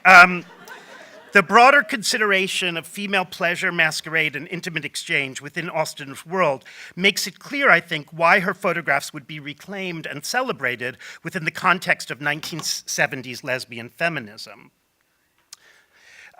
The broader consideration of female pleasure, masquerade, and intimate exchange within Austen's world makes it clear, I think, why her photographs would be reclaimed and celebrated within the context of 1970s lesbian feminism.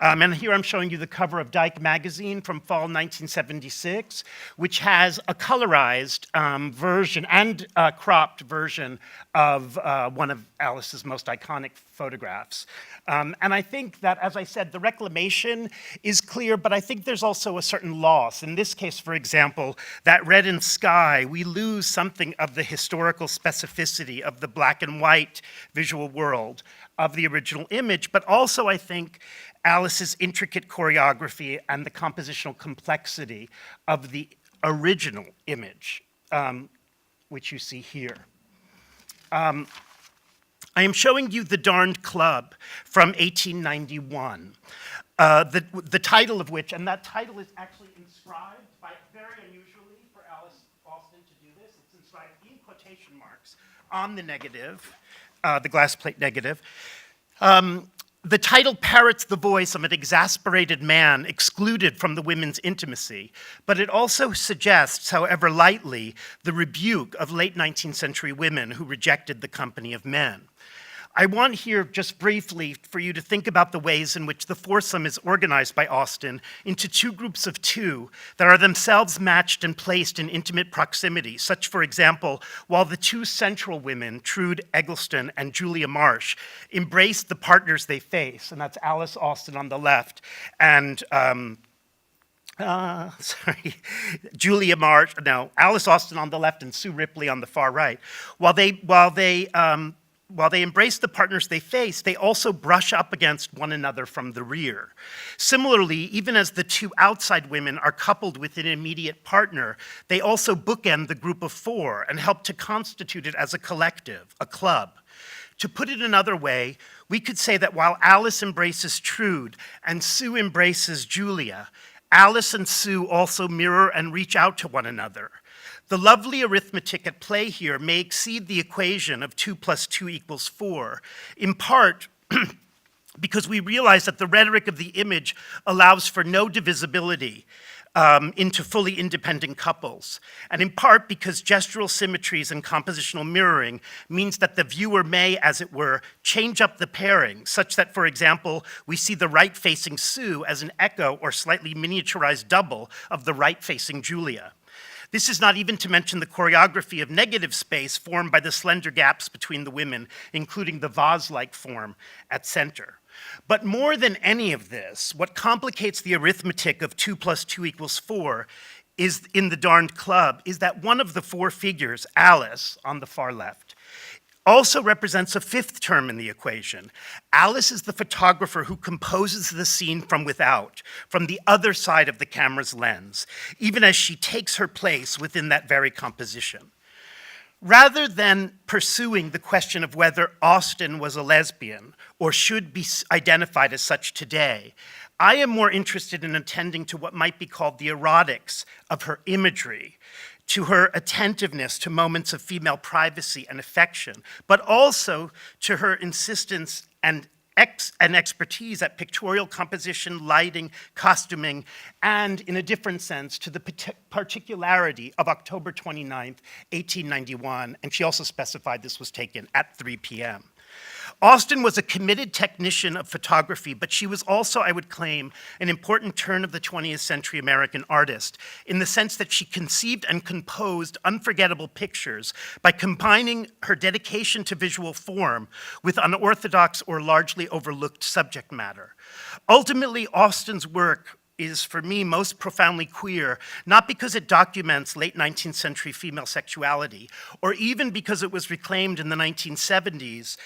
And here I'm showing you the cover of Dyke magazine from fall 1976, which has a colorized version and a cropped version of one of Alice's most iconic photographs. And I think that, as I said, the reclamation is clear, but I think there's also a certain loss. In this case, for example, that red and sky, we lose something of the historical specificity of the black and white visual world of the original image, but also, I think, Alice's intricate choreography and the compositional complexity of the original image, which you see here. I am showing you The Darned Club from 1891, the title of which, and that title is actually inscribed very unusually for Alice Austen to do this, it's inscribed in quotation marks on the negative, the glass plate negative. The title parrots the voice of an exasperated man excluded from the women's intimacy, but it also suggests, however lightly, the rebuke of late 19th century women who rejected the company of men. I want here, just briefly, for you to think about the ways in which the foursome is organized by Austen into two groups of two that are themselves matched and placed in intimate proximity, such, for example, while the two central women, Trude Eggleston and Julia Marsh, embrace the partners they face, and that's Alice Austen on the left, and Julia Marsh, no, Alice Austen on the left and Sue Ripley on the far right. While they embrace the partners they face, they also brush up against one another from the rear. Similarly, even as the two outside women are coupled with an immediate partner, they also bookend the group of four and help to constitute it as a collective, a club. To put it another way, we could say that while Alice embraces Trude and Sue embraces Julia, Alice and Sue also mirror and reach out to one another. The lovely arithmetic at play here may exceed the equation of 2 + 2 = 4, in part because we realize that the rhetoric of the image allows for no divisibility into fully independent couples, and in part because gestural symmetries and compositional mirroring means that the viewer may, as it were, change up the pairing, such that, for example, we see the right-facing Sue as an echo or slightly miniaturized double of the right-facing Julia. This is not even to mention the choreography of negative space formed by the slender gaps between the women, including the vase-like form at center. But more than any of this, what complicates the arithmetic of 2 + 2 = 4 is in The Darned Club is that one of the four figures, Alice, on the far left, also represents a fifth term in the equation. Alice is the photographer who composes the scene from without, from the other side of the camera's lens, even as she takes her place within that very composition. Rather than pursuing the question of whether Austen was a lesbian or should be identified as such today, I am more interested in attending to what might be called the erotics of her imagery, to her attentiveness to moments of female privacy and affection, but also to her insistence and expertise at pictorial composition, lighting, costuming, and, in a different sense, to the particularity of October 29th, 1891, and she also specified this was taken at 3 p.m. Austen was a committed technician of photography, but she was also, I would claim, an important turn of the 20th century American artist, in the sense that she conceived and composed unforgettable pictures by combining her dedication to visual form with unorthodox or largely overlooked subject matter. Ultimately, Austen's work is, for me, most profoundly queer, not because it documents late 19th century female sexuality, or even because it was reclaimed in the 1970s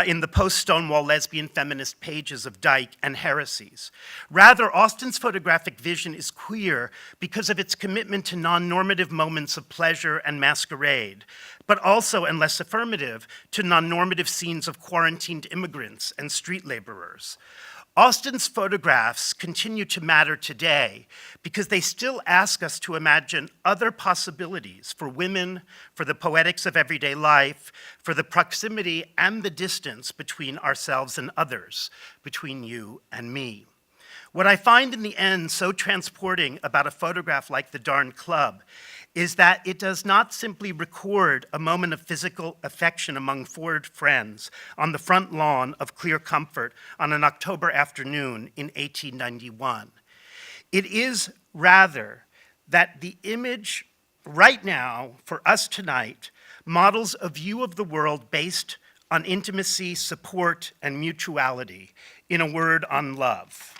in the post-Stonewall lesbian feminist pages of Dyke and Heresies. Rather, Austen's photographic vision is queer because of its commitment to non-normative moments of pleasure and masquerade, but also, and less affirmative, to non-normative scenes of quarantined immigrants and street laborers. Austen's photographs continue to matter today because they still ask us to imagine other possibilities for women, for the poetics of everyday life, for the proximity and the distance between ourselves and others, between you and me. What I find in the end so transporting about a photograph like The Darn Club is that it does not simply record a moment of physical affection among four friends on the front lawn of Clear Comfort on an October afternoon in 1891. It is rather that the image right now for us tonight models a view of the world based on intimacy, support, and mutuality, in a word, on love.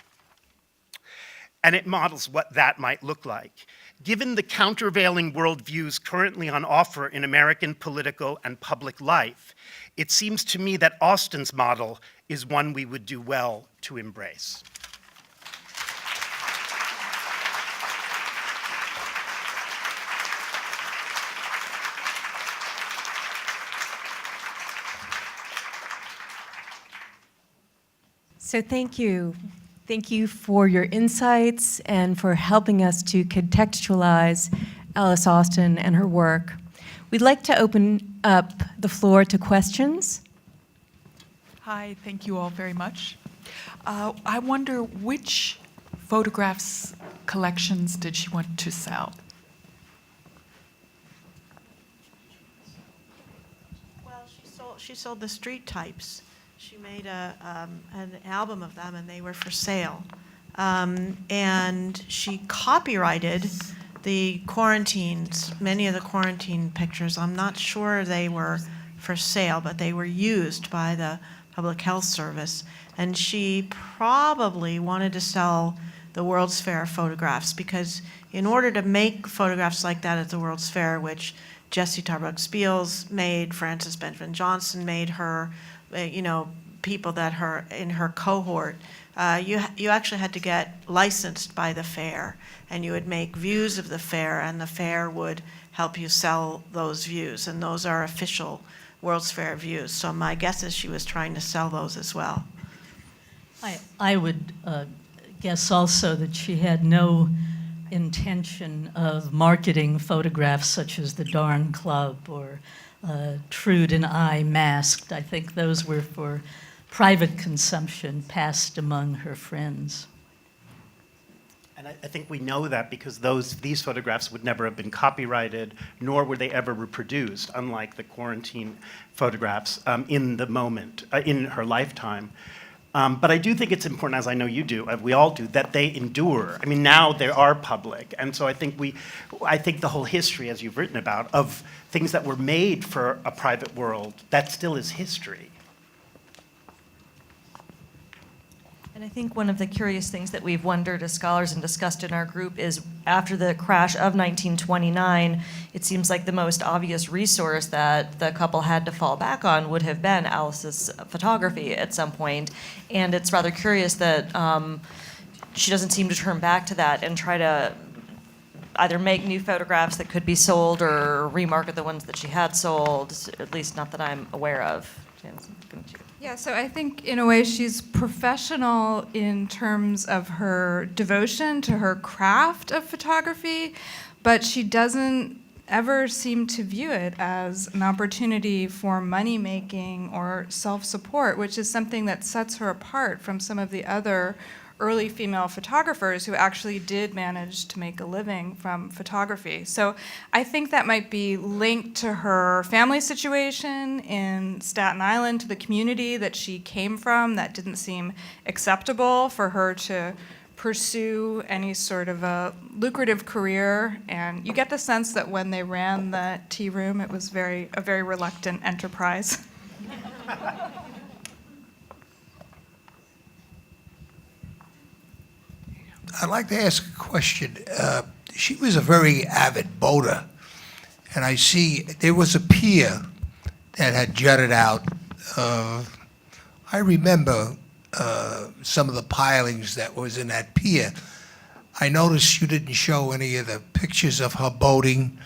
And it models what that might look like. Given the countervailing worldviews currently on offer in American political and public life, it seems to me that Austen's model is one we would do well to embrace. So thank you. Thank you for your insights and for helping us to contextualize Alice Austen and her work. We'd like to open up the floor to questions. Hi, thank you all very much. I wonder which photographs collections did she want to sell? Well, she sold the street types. She made an album of them, and they were for sale. And she copyrighted the quarantines, many of the quarantine pictures. I'm not sure they were for sale, but they were used by the Public Health Service. And she probably wanted to sell the World's Fair photographs, because in order to make photographs like that at the World's Fair, which Jessie Tarbuck Spiels made, Frances Benjamin Johnson made her, people that in her cohort, you actually had to get licensed by the fair, and you would make views of the fair, and the fair would help you sell those views, and those are official World's Fair views. So my guess is she was trying to sell those as well. I would guess also that she had no intention of marketing photographs such as the Darn Club or Trude and I Masked. I think those were for private consumption passed among her friends. And I think we know that because these photographs would never have been copyrighted, nor were they ever reproduced, unlike the quarantine photographs in the moment, in her lifetime. But I do think it's important, as I know you do, we all do, that they endure. I mean, now they are public, and so I think the whole history, as you've written about, of things that were made for a private world, that still is history. And I think one of the curious things that we've wondered as scholars and discussed in our group is after the crash of 1929, it seems like the most obvious resource that the couple had to fall back on would have been Alice's photography at some point. And it's rather curious that she doesn't seem to turn back to that and try to either make new photographs that could be sold or remarket the ones that she had sold, at least not that I'm aware of. Yeah, so I think in a way she's professional in terms of her devotion to her craft of photography, but she doesn't ever seem to view it as an opportunity for money making or self-support, which is something that sets her apart from some of the other early female photographers who actually did manage to make a living from photography. So I think that might be linked to her family situation in Staten Island, to the community that she came from. That didn't seem acceptable for her to pursue any sort of a lucrative career. And you get the sense that when they ran the tea room, it was a very reluctant enterprise. I'd like to ask a question. She was a very avid boater, and I see there was a pier that had jutted out. I remember some of the pilings that was in that pier. I noticed you didn't show any of the pictures of her boating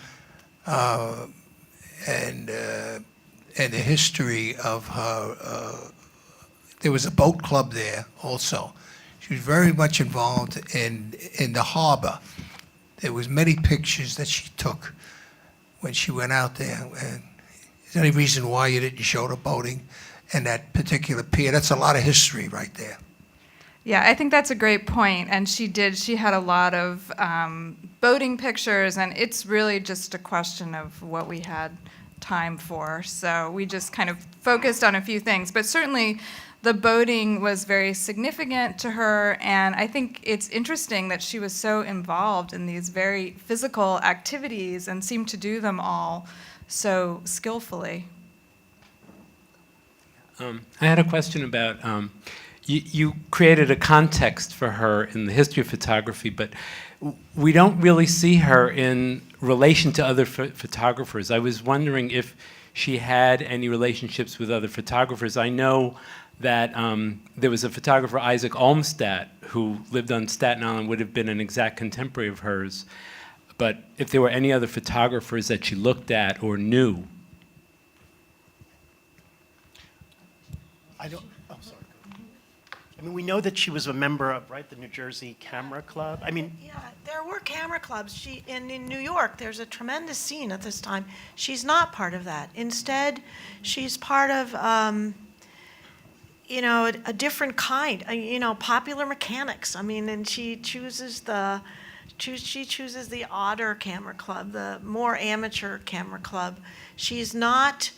and the history of her. There was a boat club there also. She was very much involved in the harbor. There was many pictures that she took when she went out there. And is there any reason why you didn't show the boating and that particular pier? That's a lot of history right there. Yeah, I think that's a great point. And she had a lot of boating pictures, and it's really just a question of what we had time for. So we just kind of focused on a few things. But certainly the boating was very significant to her, and I think it's interesting that she was so involved in these very physical activities and seemed to do them all so skillfully. I had a question about, you created a context for her in the history of photography, but we don't really see her in relation to other photographers. I was wondering if she had any relationships with other photographers. I know that there was a photographer, Isaac Olmsted, who lived on Staten Island, would have been an exact contemporary of hers. But if there were any other photographers that she looked at or knew. Oh, sorry. I mean, we know that she was a member of, right, the New Jersey Camera Club. I mean, Yeah, there were camera clubs. In New York, there's a tremendous scene at this time. She's not part of that. Instead, she's part of, a different kind, popular mechanics. I mean, and she chooses the odder camera club, the more amateur camera club. She's not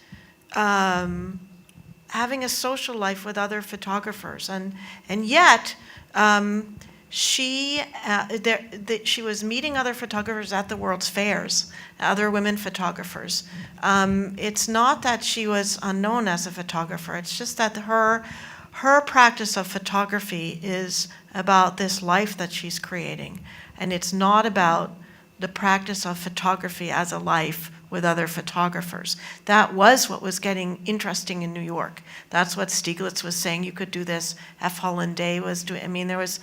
having a social life with other photographers, and yet she was meeting other photographers at the World's Fairs, other women photographers. It's not that she was unknown as a photographer. It's just that her practice of photography is about this life that she's creating, and it's not about the practice of photography as a life with other photographers. That was what was getting interesting in New York. That's what Stieglitz was saying. You could do this. F. Holland Day was doing. I mean, there was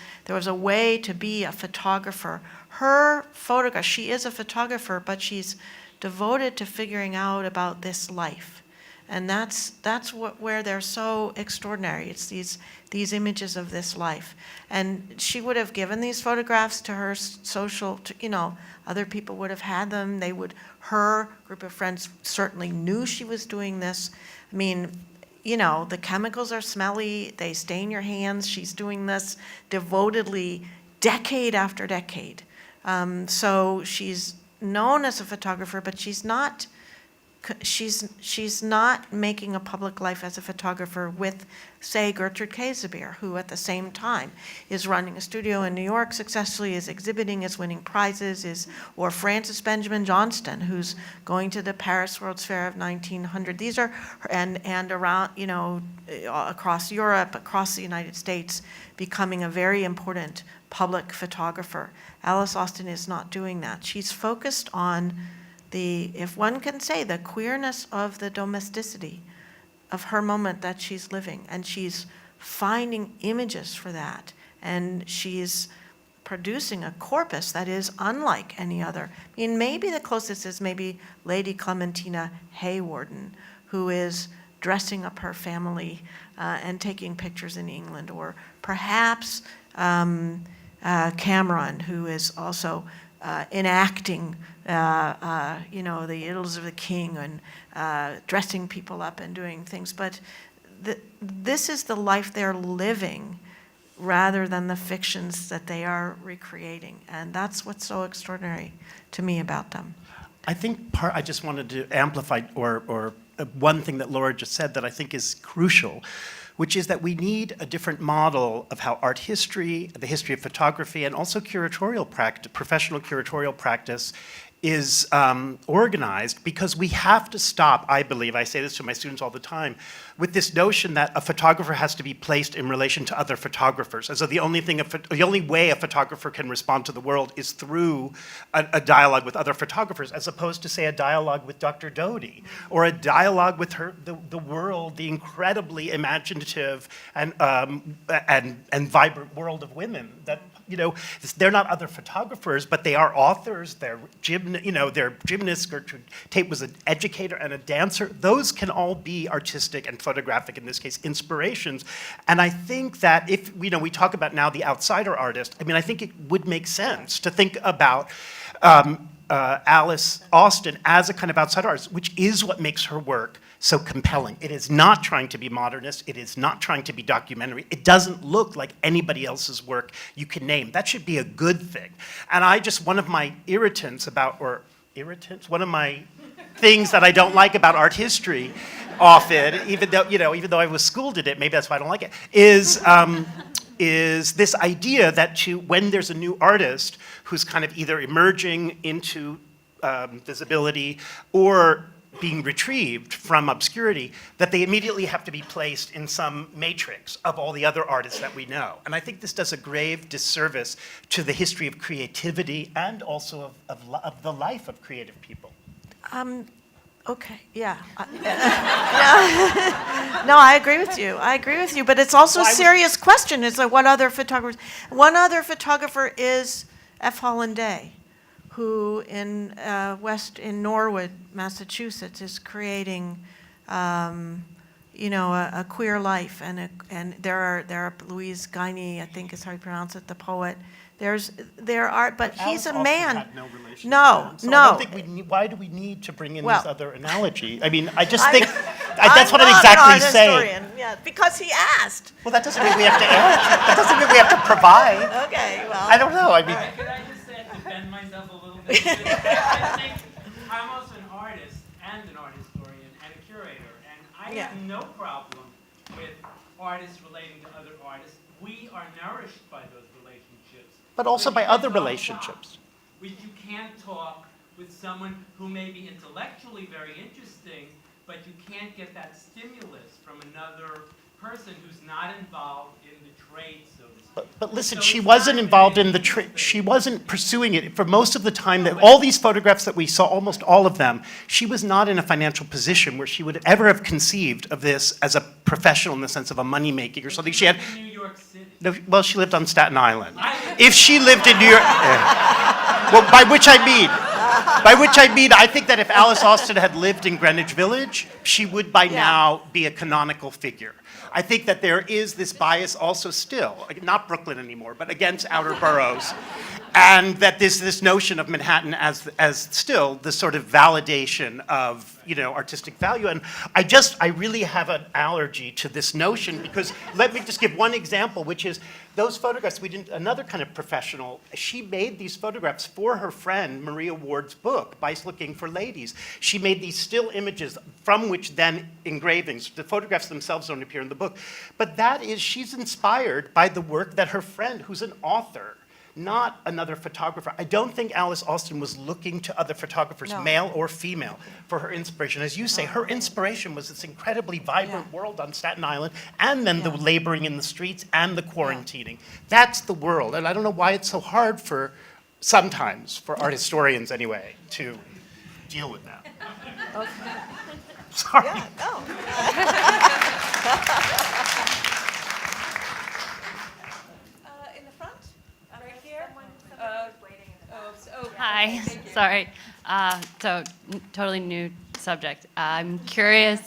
a way to be a photographer. Her photograph. She is a photographer, but she's devoted to figuring out about this life, and that's where they're so extraordinary. It's these images of this life, and she would have given these photographs to her social. Other people would have had them. Her group of friends certainly knew she was doing this. I mean, the chemicals are smelly, they stain your hands. She's doing this devotedly, decade after decade. So she's known as a photographer, but she's not making a public life as a photographer with, say, Gertrude Käsebier, who at the same time is running a studio in New York successfully, is exhibiting, is winning prizes, or Frances Benjamin Johnston, who's going to the Paris World's Fair of 1900. These are, and around, across Europe, across the United States, becoming a very important public photographer. Alice Austen is not doing that. She's focused on if one can say, the queerness of the domesticity of her moment that she's living, and she's finding images for that, and she's producing a corpus that is unlike any other. I mean, maybe the closest is maybe Lady Clementina Haywarden, who is dressing up her family and taking pictures in England, or perhaps Cameron, who is also enacting the Idylls of the King, and dressing people up and doing things. But this is the life they're living rather than the fictions that they are recreating. And that's what's so extraordinary to me about them. I think I just wanted to amplify, or one thing that Laura just said that I think is crucial, which is that we need a different model of how art history, the history of photography, and also curatorial practice, professional curatorial practice is organized, because we have to stop, I believe, I say this to my students all the time, with this notion that a photographer has to be placed in relation to other photographers, as though the only way a photographer can respond to the world is through a dialogue with other photographers, as opposed to, say, a dialogue with Dr. Doty, or a dialogue with the world, the incredibly imaginative and vibrant world of women that, they're not other photographers, but they are authors, they're gymnasts. Gertrude Tate was an educator and a dancer. Those can all be artistic and photographic, in this case, inspirations. And I think that if, we talk about now the outsider artist, I think it would make sense to think about Alice Austen as a kind of outsider artist, which is what makes her work so compelling. It is not trying to be modernist. It is not trying to be documentary. It doesn't look like anybody else's work you can name. That should be a good thing. And one of my one of my things that I don't like about art history often, even though I was schooled in it, maybe that's why I don't like it, is this idea that when there's a new artist who's kind of either emerging into visibility or being retrieved from obscurity, that they immediately have to be placed in some matrix of all the other artists that we know. And I think this does a grave disservice to the history of creativity and also of the life of creative people. Okay, yeah. No, I agree with you. But it's also a serious question. It's like, what other photographers? One other photographer is F. Holland Day, who in Norwood, Massachusetts, is creating, a queer life, and there are Louise Guiney, I think is how you pronounce it, the poet. There are, but he's a man. Had no relation No, to them, so no. I don't think why do we need to bring in this other analogy? I just I- think that's what I'm exactly saying. Historian, yeah, because he asked. Well, that doesn't mean we have to answer. That doesn't mean we have to provide. Okay, well. I don't know. Could I just defend myself a little bit? I think I'm also an artist and an art historian and a curator, and I have no problem with artists relating to other artists. We are nourished by those relationships. But also by other relationships. You can't talk with someone who may be intellectually very interesting, but you can't get that stimulus from another person who's not involved in the trade, so to speak. But listen, So she it's wasn't not involved in really the trade. interesting. She wasn't pursuing it for most of the time. That all these photographs that we saw, almost all of them, she was not in a financial position where she would ever have conceived of this as a professional in the sense of a money making or something. She had. In New York City. No, well, she lived on Staten Island. If she lived in New York, well, by which I mean, I think that if Alice Austen had lived in Greenwich Village, she would by now be a canonical figure. I think that there is this bias also still, not Brooklyn anymore, but against outer boroughs, and that this notion of Manhattan as still the sort of validation of artistic value. And I really have an allergy to this notion, because let me just give one example, which is those photographs. Another kind of professional, she made these photographs for her friend Maria Ward's book, Bice Looking for Ladies. She made these still images from which then engravings. The photographs themselves don't appear in the book. But she's inspired by the work that her friend, who's an author, not another photographer. I don't think Alice Austen was looking to other photographers, male or female, for her inspiration. As you say, her inspiration was this incredibly vibrant world on Staten Island, and then the laboring in the streets and the quarantining. That's the world. And I don't know why it's so hard sometimes for art historians anyway, to deal with that. Sorry. Yeah, no. In the front? Right here? Hi, sorry. Totally new subject. I'm curious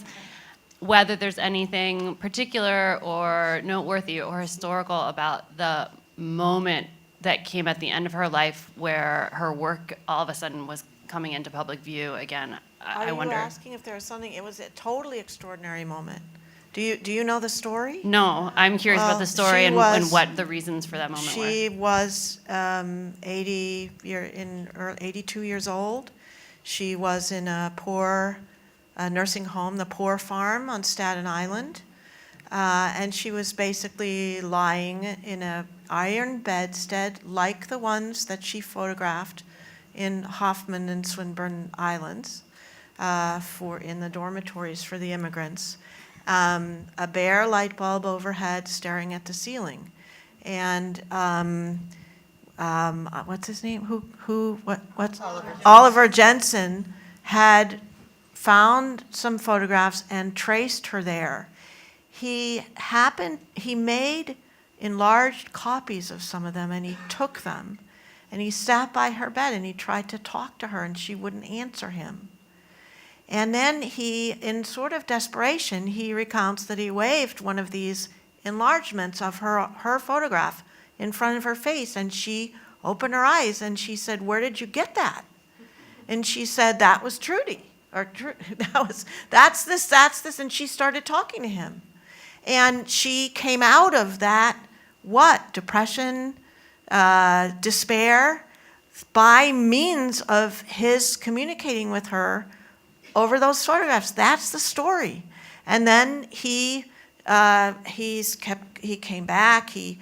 whether there's anything particular or noteworthy or historical about the moment that came at the end of her life where her work all of a sudden was coming into public view again. I wonder. Are you asking if there was something? It was a totally extraordinary moment. Do you know the story? No, I'm curious about the story and what the reasons for that moment were. She was 82 years old. She was in a poor nursing home, the Poor Farm on Staten Island. And she was basically lying in an iron bedstead like the ones that she photographed in Hoffman and Swinburne Islands in the dormitories for the immigrants. A bare light bulb overhead staring at the ceiling. And what's his name? What's Oliver Jensen had found some photographs and traced her there. He made enlarged copies of some of them, and he took them, and he sat by her bed, and he tried to talk to her, and she wouldn't answer him. And then he, in sort of desperation, he recounts that he waved one of these enlargements of her photograph in front of her face, and she opened her eyes, and she said, "Where did you get that?" And she said, "That was Trudy." That's this, and she started talking to him. And she came out of that, depression, despair, by means of his communicating with her over those photographs. That's the story. And then he came back, he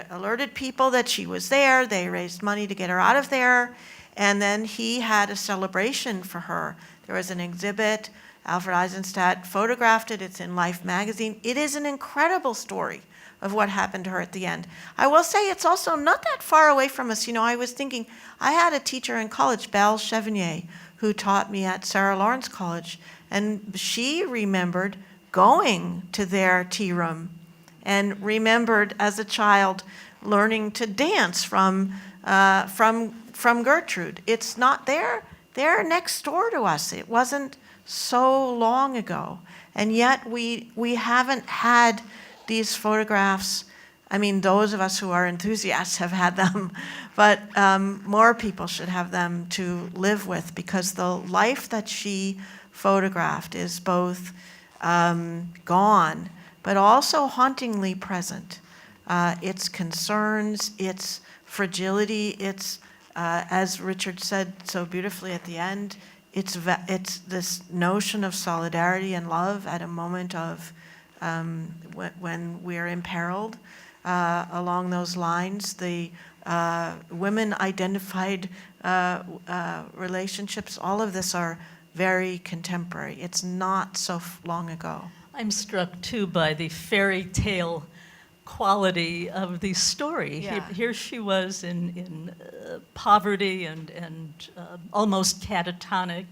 alerted people that she was there, they raised money to get her out of there, and then he had a celebration for her. There was an exhibit, Alfred Eisenstadt photographed it, it's in Life magazine. It is an incredible story of what happened to her at the end. I will say it's also not that far away from us. You know, I was thinking, I had a teacher in college, Belle Chevignet, who taught me at Sarah Lawrence College, and she remembered going to their tea room and remembered as a child learning to dance from Gertrude. It's not there. They're next door to us. It wasn't so long ago. And yet we haven't had these photographs. I mean, those of us who are enthusiasts have had them, but more people should have them to live with, because the life that she photographed is both gone, but also hauntingly present. Its concerns, its fragility, its, as Richard said so beautifully at the end, it's this notion of solidarity and love at a moment of when we're imperiled. Along those lines, the women-identified relationships, all of this are very contemporary. It's not so long ago. I'm struck too by the fairy tale quality of the story. Yeah. Here she was in poverty and almost catatonic,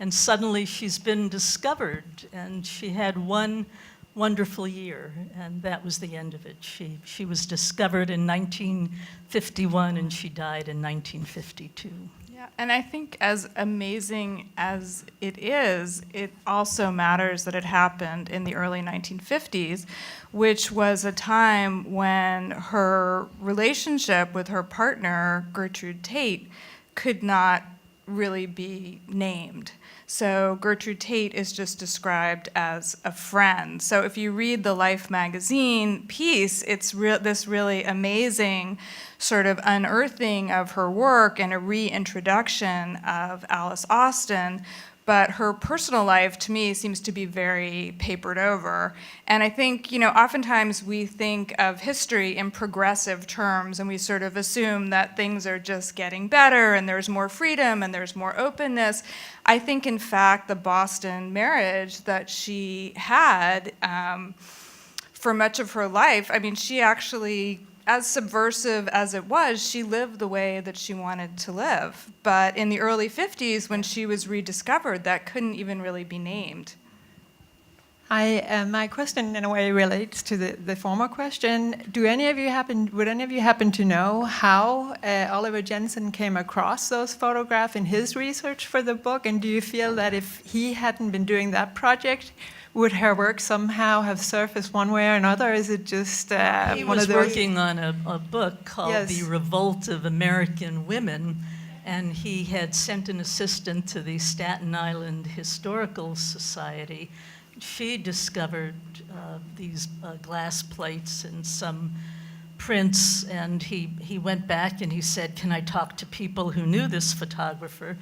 and suddenly she's been discovered, and she had one wonderful year, and that was the end of it. She was discovered in 1951, and she died in 1952. Yeah, and I think as amazing as it is, it also matters that it happened in the early 1950s, which was a time when her relationship with her partner, Gertrude Tate, could not really be named. So Gertrude Tate is just described as a friend. So if you read the Life magazine piece, it's this really amazing sort of unearthing of her work and a reintroduction of Alice Austen. But her personal life, to me, seems to be very papered over. And I think, you know, oftentimes we think of history in progressive terms, and we sort of assume that things are just getting better, and there's more freedom, and there's more openness. I think, in fact, the Boston marriage that she had for much of her life, I mean, she actually, as subversive as it was, she lived the way that she wanted to live. But in the early 50s, when she was rediscovered, that couldn't even really be named. My question in a way relates to the former question. Would any of you happen to know how Oliver Jensen came across those photographs in his research for the book? And do you feel that if he hadn't been doing that project, would her work somehow have surfaced one way or another? Is it just he one was of those? working on a book called Yes. The Revolt of American Women, and he had sent an assistant to the Staten Island Historical Society. She discovered these glass plates and some prints, and he went back and he said, "Can I talk to people who knew this photographer?"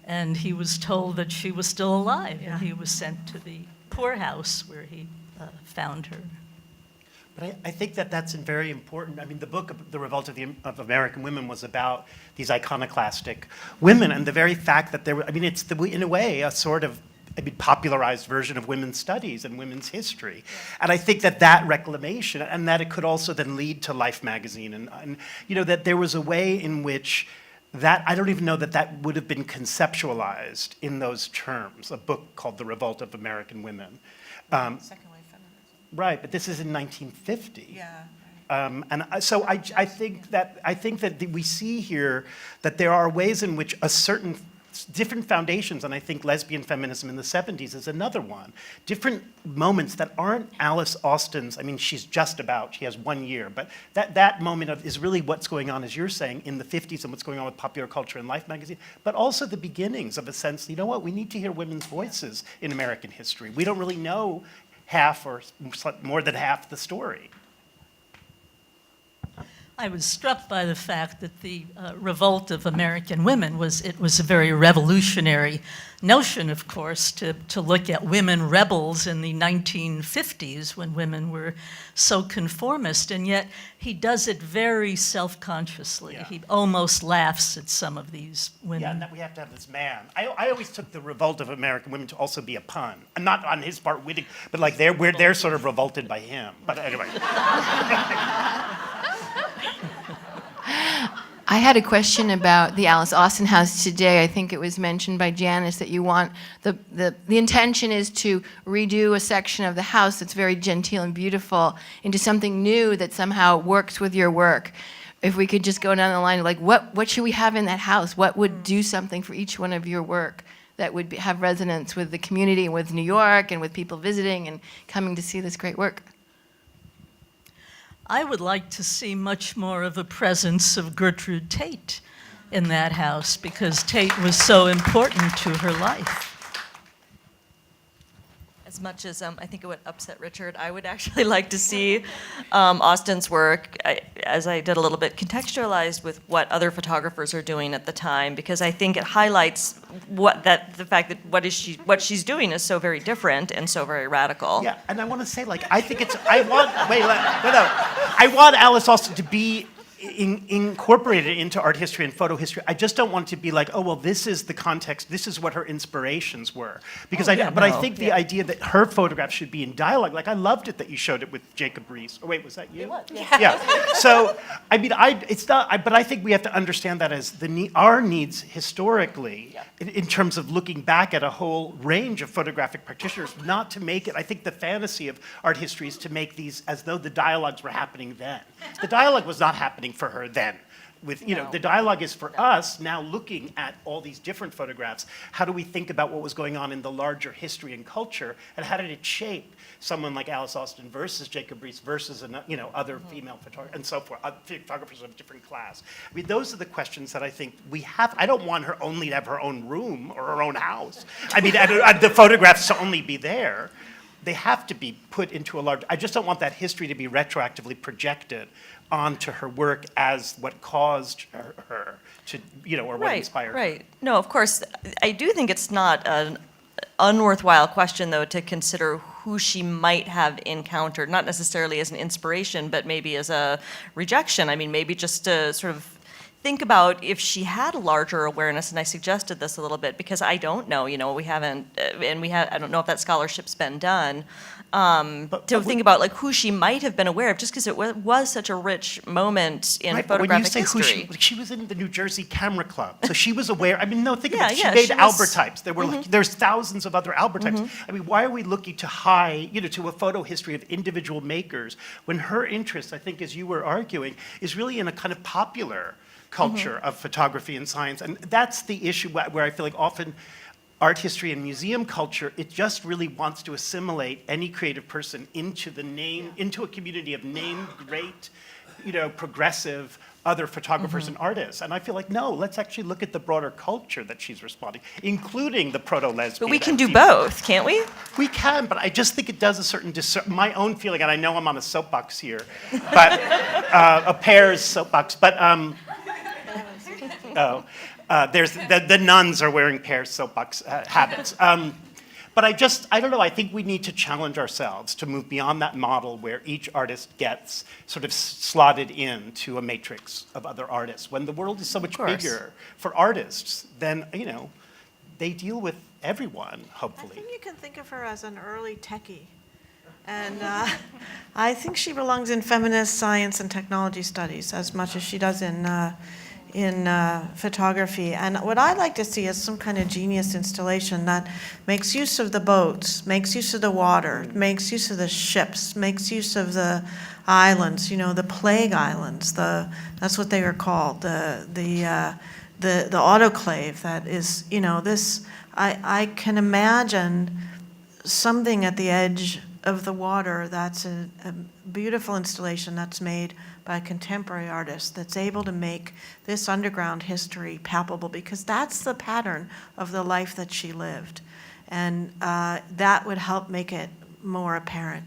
And he was told that she was still alive, and he was sent to the poorhouse where he found her. But I think that that's very important. I mean, the book, The Revolt of American Women, was about these iconoclastic women, and the very fact that there were, I mean, it's, in a way, a sort of, I mean, popularized version of women's studies and women's history. And I think that that reclamation, and that it could also then lead to Life magazine, and you know, that there was a way in which that, I don't even know that that would have been conceptualized in those terms, a book called The Revolt of American Women. Second wave feminism. Right, but this is in 1950. Yeah. So I think that we see here that there are ways in which a certain different foundations, and I think lesbian feminism in the 70s is another one, different moments that aren't Alice Austen's. I mean, she has 1 year, but that moment is really what's going on, as you're saying, in the 50s and what's going on with popular culture and Life magazine, but also the beginnings of a sense, you know what, we need to hear women's voices in American history. We don't really know half or more than half the story. I was struck by the fact that the revolt of American women was a very revolutionary notion, of course, to look at women rebels in the 1950s when women were so conformist, and yet he does it very self-consciously. Yeah. He almost laughs at some of these women. Yeah, and that we have to have this man. I always took the revolt of American women to also be a pun, and not on his part, witty, but like they're sort of revolted by him. But anyway. I had a question about the Alice Austen house today. I think it was mentioned by Janice that you want, the intention is to redo a section of the house that's very genteel and beautiful into something new that somehow works with your work. If we could just go down the line, like what should we have in that house? What would do something for each one of your work that would have resonance with the community and with New York and with people visiting and coming to see this great work? I would like to see much more of a presence of Gertrude Tate in that house because Tate was so important to her life. As much as I think it would upset Richard, I would actually like to see Austen's work, as I did a little bit, contextualized with what other photographers are doing at the time, because I think it highlights the fact that what she's doing is so very different and so very radical. Yeah, and I want to say, like, I think it's, I want Alice Austen to be incorporated into art history and photo history. I just don't want it to be like, oh, well, this is the context, this is what her inspirations were. Because I think the idea that her photograph should be in dialogue, like I loved it that you showed it with Jacob Riis. Oh, wait, was that you? It was, yeah. So, I mean, but I think we have to understand that as our needs historically, in terms of looking back at a whole range of photographic practitioners, not to make it, I think the fantasy of art history is to make these as though the dialogues were happening then. The dialogue was not happening for her then. The dialogue is for us now looking at all these different photographs. How do we think about what was going on in the larger history and culture, and how did it shape someone like Alice Austen versus Jacob Riis versus other female photographers and so forth, photographers of different class? I mean, those are the questions that I think we have. I don't want her only to have her own room or her own house. I mean, the photographs to only be there. They have to be put into a large. I just don't want that history to be retroactively projected onto her work as what caused her to, or what inspired her. Right. No, of course, I do think it's not an unworthwhile question, though, to consider who she might have encountered, not necessarily as an inspiration, but maybe as a rejection. I mean, maybe just to sort of think about if she had a larger awareness, and I suggested this a little bit because I don't know, we haven't, I don't know if that scholarship's been done, to think about like who she might have been aware of, just because it was such a rich moment in photographic history. She was in the New Jersey Camera Club, so she was aware. I mean, no, think about it. She Yeah, made she was- Albert types. There were there's thousands of other Albert types. I mean, why are we looking to to a photo history of individual makers when her interest, I think, as you were arguing, is really in a kind of popular culture of photography and science. And that's the issue where I feel like often art history and museum culture, it just really wants to assimilate any creative person into into a community of named great, progressive other photographers and artists. And I feel like, no, let's actually look at the broader culture that she's responding, including the proto-lesbian. But we can do both, can't we? We can, but I just think it does a certain my own feeling, and I know I'm on a soapbox here, but a Pear's soapbox, but there's the nuns are wearing Pear's soapbox habits. But I don't know, I think we need to challenge ourselves to move beyond that model where each artist gets sort of slotted into a matrix of other artists. When the world is so much bigger for artists, then, they deal with everyone, hopefully. I think you can think of her as an early techie. And I think she belongs in feminist science and technology studies as much as she does in photography. And what I like to see is some kind of genius installation that makes use of the boats, makes use of the water, makes use of the ships, makes use of the islands, the plague islands, that's what they were called, the autoclave that is, this, I can imagine something at the edge of the water that's a beautiful installation that's made by a contemporary artist that's able to make this underground history palpable, because that's the pattern of the life that she lived. And that would help make it more apparent.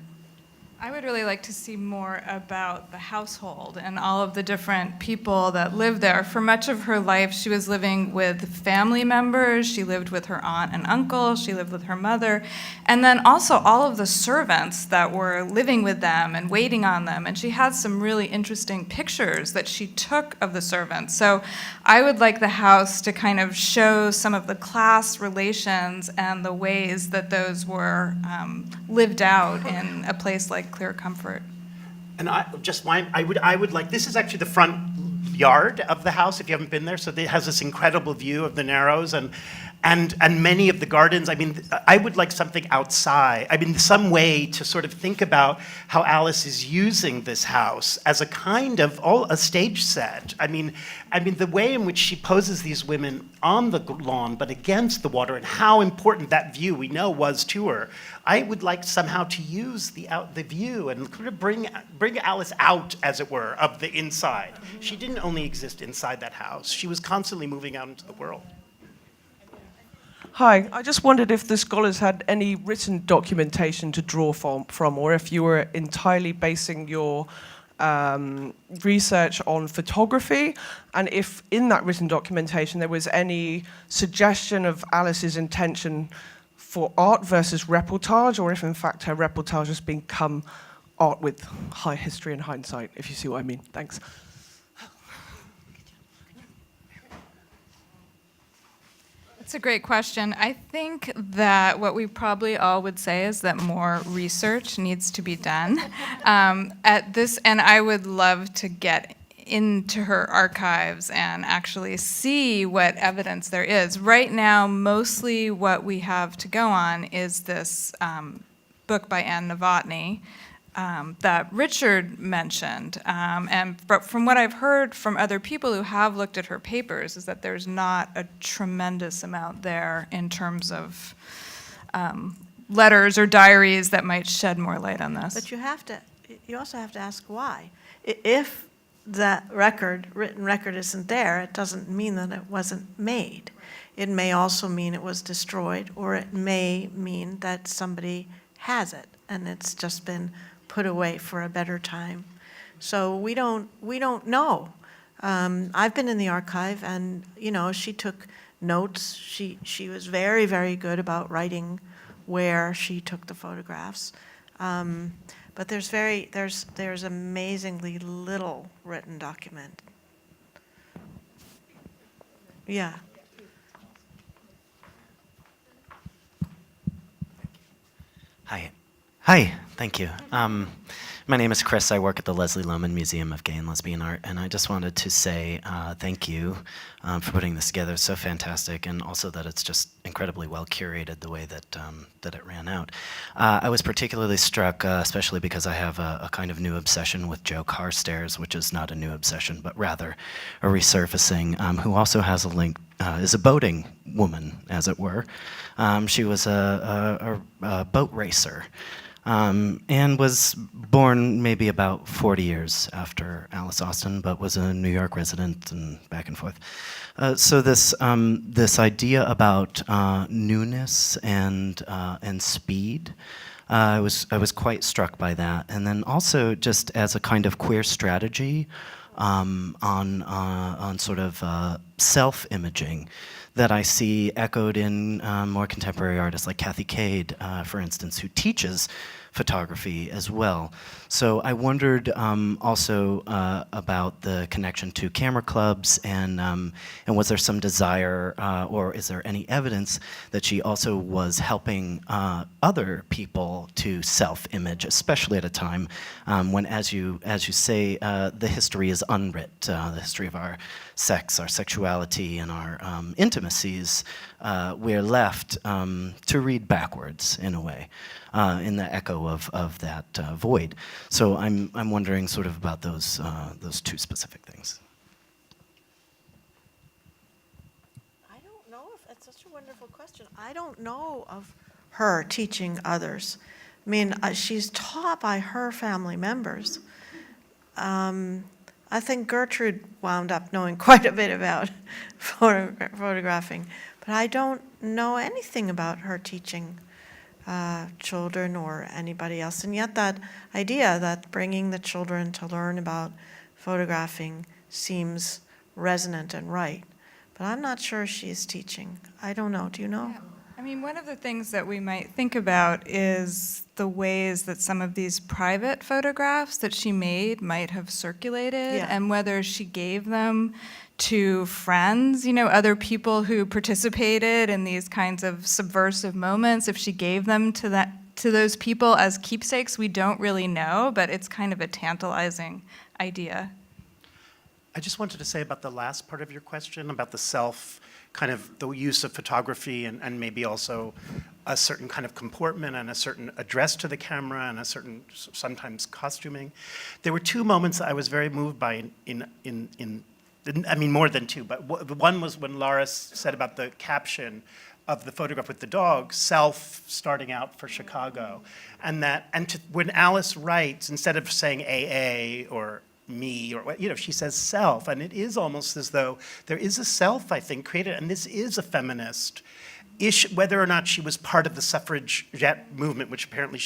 I would really like to see more about the household and all of the different people that lived there. For much of her life, she was living with family members. She lived with her aunt and uncle. She lived with her mother. And then also all of the servants that were living with them and waiting on them. And she had some really interesting pictures that she took of the servants. So I would like the house to kind of show some of the class relations and the ways that those were lived out in a place like Clear Comfort. And I would like, this is actually the front yard of the house, if you haven't been there, so it has this incredible view of the Narrows and many of the gardens. I mean, I would like something outside. I mean, some way to sort of think about how Alice is using this house as a kind of a stage set. I mean, the way in which she poses these women on the lawn, but against the water, and how important that view we know was to her. I would like somehow to use the view and kind of bring Alice out, as it were, of the inside. She didn't only exist inside that house. She was constantly moving out into the world. Hi, I just wondered if the scholars had any written documentation to draw from, or if you were entirely basing your research on photography, and if in that written documentation there was any suggestion of Alice's intention for art versus reportage, or if in fact her reportage has become art with high history and hindsight, if you see what I mean. Thanks. That's a great question. I think that what we probably all would say is that more research needs to be done at this, and I would love to get into her archives and actually see what evidence there is. Right now, mostly what we have to go on is this book by Anne Novotny that Richard mentioned. But from what I've heard from other people who have looked at her papers is that there's not a tremendous amount there in terms of letters or diaries that might shed more light on this. But you also have to ask why. If that written record isn't there, it doesn't mean that it wasn't made. It may also mean it was destroyed, or it may mean that somebody has it and it's just been put away for a better time. So we don't know. I've been in the archive, and she took notes. She was very, very good about writing where she took the photographs. But there's amazingly little written document. Yeah. Hi, thank you. My name is Chris. I work at the Leslie Lohman Museum of Gay and Lesbian Art, and I just wanted to say thank you for putting this together. It's so fantastic, and also that it's just incredibly well curated the way that it ran out. I was particularly struck, especially because I have a kind of new obsession with Jo Carstairs, which is not a new obsession, but rather a resurfacing, who also has a link, is a boating woman, as it were. She was a boat racer. And was born maybe about 40 years after Alice Austen, but was a New York resident and back and forth. So this idea about newness and speed, I was quite struck by that. And then also just as a kind of queer strategy on sort of self-imaging that I see echoed in more contemporary artists like Kathy Cade, for instance, who teaches photography as well. So I wondered also about the connection to camera clubs, and was there some desire, or is there any evidence that she also was helping other people to self-image, especially at a time when, as you say, the history is unwrit, the history of our sex, our sexuality, and our intimacies, we're left to read backwards in a way, in the echo of that void. So I'm wondering sort of about those two specific things. I don't know if it's such a wonderful question. I don't know of her teaching others. I mean, she's taught by her family members. I think Gertrude wound up knowing quite a bit about photographing, but I don't know anything about her teaching children or anybody else. And yet that idea that bringing the children to learn about photographing seems resonant and right. But I'm not sure she's teaching. I don't know. Do you know? Yeah. I mean, one of the things that we might think about is the ways that some of these private photographs that she made might have circulated, Yeah. and whether she gave them to friends, other people who participated in these kinds of subversive moments. If she gave them to those people as keepsakes, we don't really know, but it's kind of a tantalizing idea. I just wanted to say about the last part of your question, about the self, kind of the use of photography and maybe also a certain kind of comportment and a certain address to the camera and a certain sometimes costuming. There were two moments I was very moved by I mean, more than two, but one was when Lara said about the caption of the photograph with the dog, self starting out for Chicago. When Alice writes, instead of saying AA or me, or she says self, and it is almost as though there is a self, I think, created, and this is a feminist issue, whether or not she was part of the suffragette movement, which apparently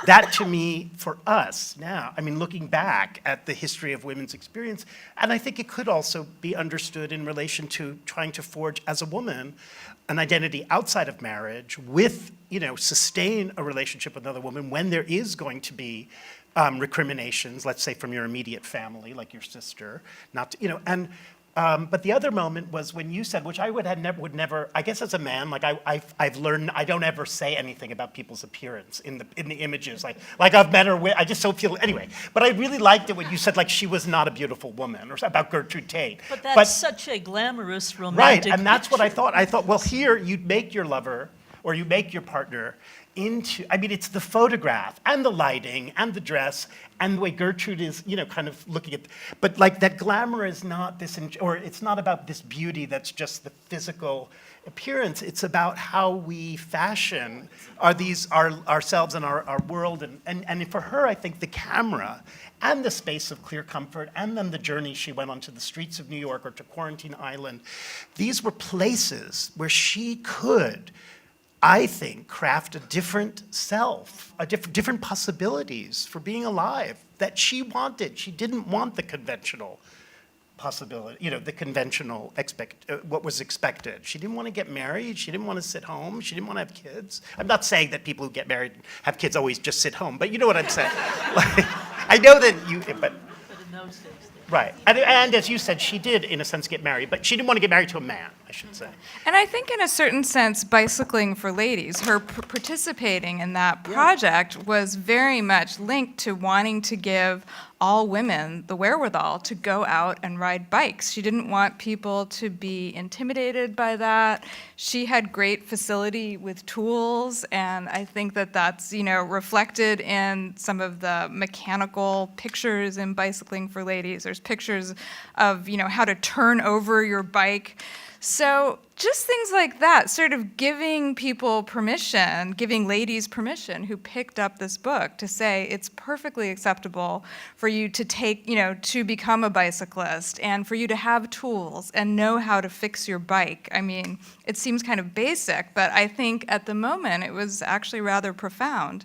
that to me, for us now, I mean, looking back at the history of women's experience, and I think it could also be understood in relation to trying to forge, as a woman, an identity outside of marriage with, sustain a relationship with another woman when there is going to be recriminations, let's say from your immediate family, like your sister, but the other moment was when you said, which I would never, I guess as a man, like I've learned, I don't ever say anything about people's appearance in the images, like I've met her, I just don't feel, anyway. But I really liked it when you said like she was not a beautiful woman, or about Gertrude Tate. But that's such a glamorous, romantic Right, and that's what I picture. thought. I thought, well, here you'd make your lover, or you make your partner into, I mean, it's the photograph and the lighting and the dress and the way Gertrude is, kind of looking at, but like that glamour is not this, or it's not about this beauty that's just the physical appearance. It's about how we fashion ourselves and our world. And for her, I think the camera and the space of clear comfort, and then the journey she went onto the streets of New York or to Quarantine Island, these were places where she could, I think, craft a different self, different possibilities for being alive that she wanted. She didn't want the conventional possibility, the conventional what was expected. She didn't want to get married. She didn't want to sit home. She didn't want to have kids. I'm not saying that people who get married and have kids always just sit home, but you know what I'm saying. Like, I know that but in those days. right. And as you said, she did, in a sense, get married, but she didn't want to get married to a man, I should say. And I think in a certain sense, Bicycling for Ladies, her participating in that project was very much linked to wanting to give all women the wherewithal to go out and ride bikes. She didn't want people to be intimidated by that. She had great facility with tools, and I think that that's, reflected in some of the mechanical pictures in Bicycling for Ladies. There's pictures of, how to turn over your bike. So just things like that, sort of giving people permission, giving ladies permission who picked up this book to say it's perfectly acceptable for you to take, to become a bicyclist and for you to have tools and know how to fix your bike. I mean, it seems kind of basic, but I think at the moment it was actually rather profound.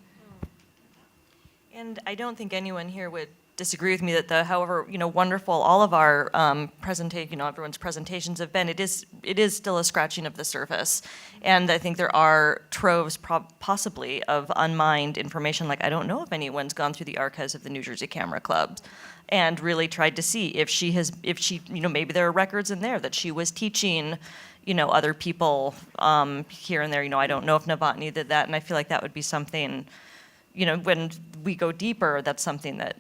And I don't think anyone here would disagree with me that however, wonderful all of our everyone's presentations have been, it is still a scratching of the surface. And I think there are troves possibly of unmined information. Like, I don't know if anyone's gone through the archives of the New Jersey Camera Club and really tried to see if she, maybe there are records in there that she was teaching, other people here and there. I don't know if Novotny did that, and I feel like that would be something, when we go deeper, that's something that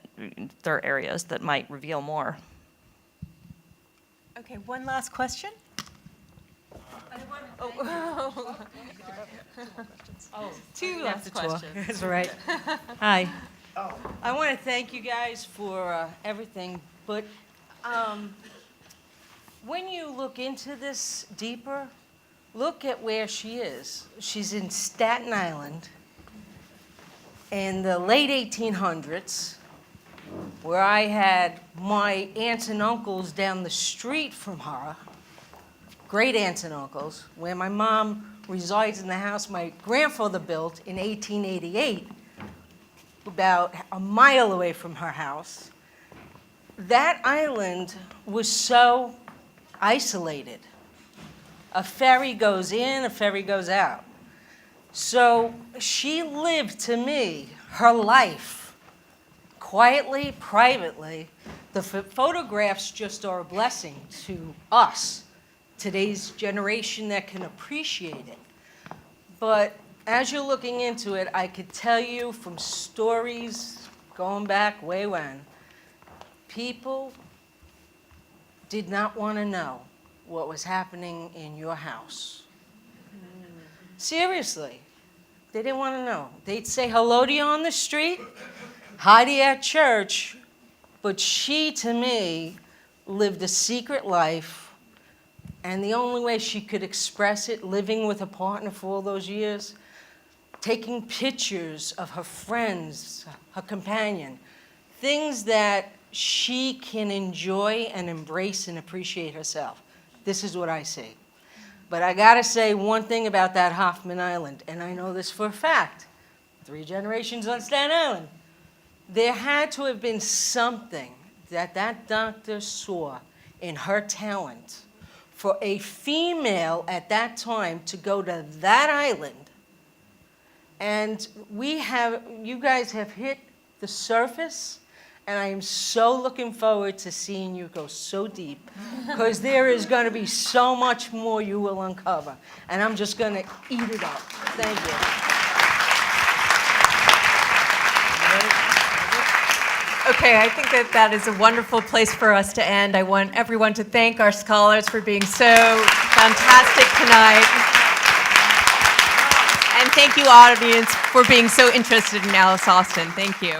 there are areas that might reveal more. Okay, one last question. Two last questions. That's right. Hi. I want to thank you guys for everything, but when you look into this deeper, look at where she is. She's in Staten Island in the late 1800s, where I had my aunts and uncles down the street from her, great aunts and uncles, where my mom resides in the house my grandfather built in 1888, about a mile away from her house. That island was so isolated. A ferry goes in, a ferry goes out. So she lived, to me, her life quietly, privately. The photographs just are a blessing to us, today's generation that can appreciate it. But as you're looking into it, I could tell you from stories going back way when, people did not want to know what was happening in your house. Seriously, they didn't want to know. They'd say hello to you on the street, hi to you at church, but she, to me, lived a secret life, and the only way she could express it, living with a partner for all those years, taking pictures of her friends, her companion, things that she can enjoy and embrace and appreciate herself. This is what I see. But I gotta say one thing about that Hoffman Island, and I know this for a fact, 3 generations on Staten Island. There had to have been something that that doctor saw in her talent for a female at that time to go to that island. And you guys have hit the surface, and I am so looking forward to seeing you go so deep, because there is going to be so much more you will uncover, and I'm just going to eat it up. Thank you. Okay, I think that is a wonderful place for us to end. I want everyone to thank our scholars for being so fantastic tonight. And thank you, audience, for being so interested in Alice Austen. Thank you.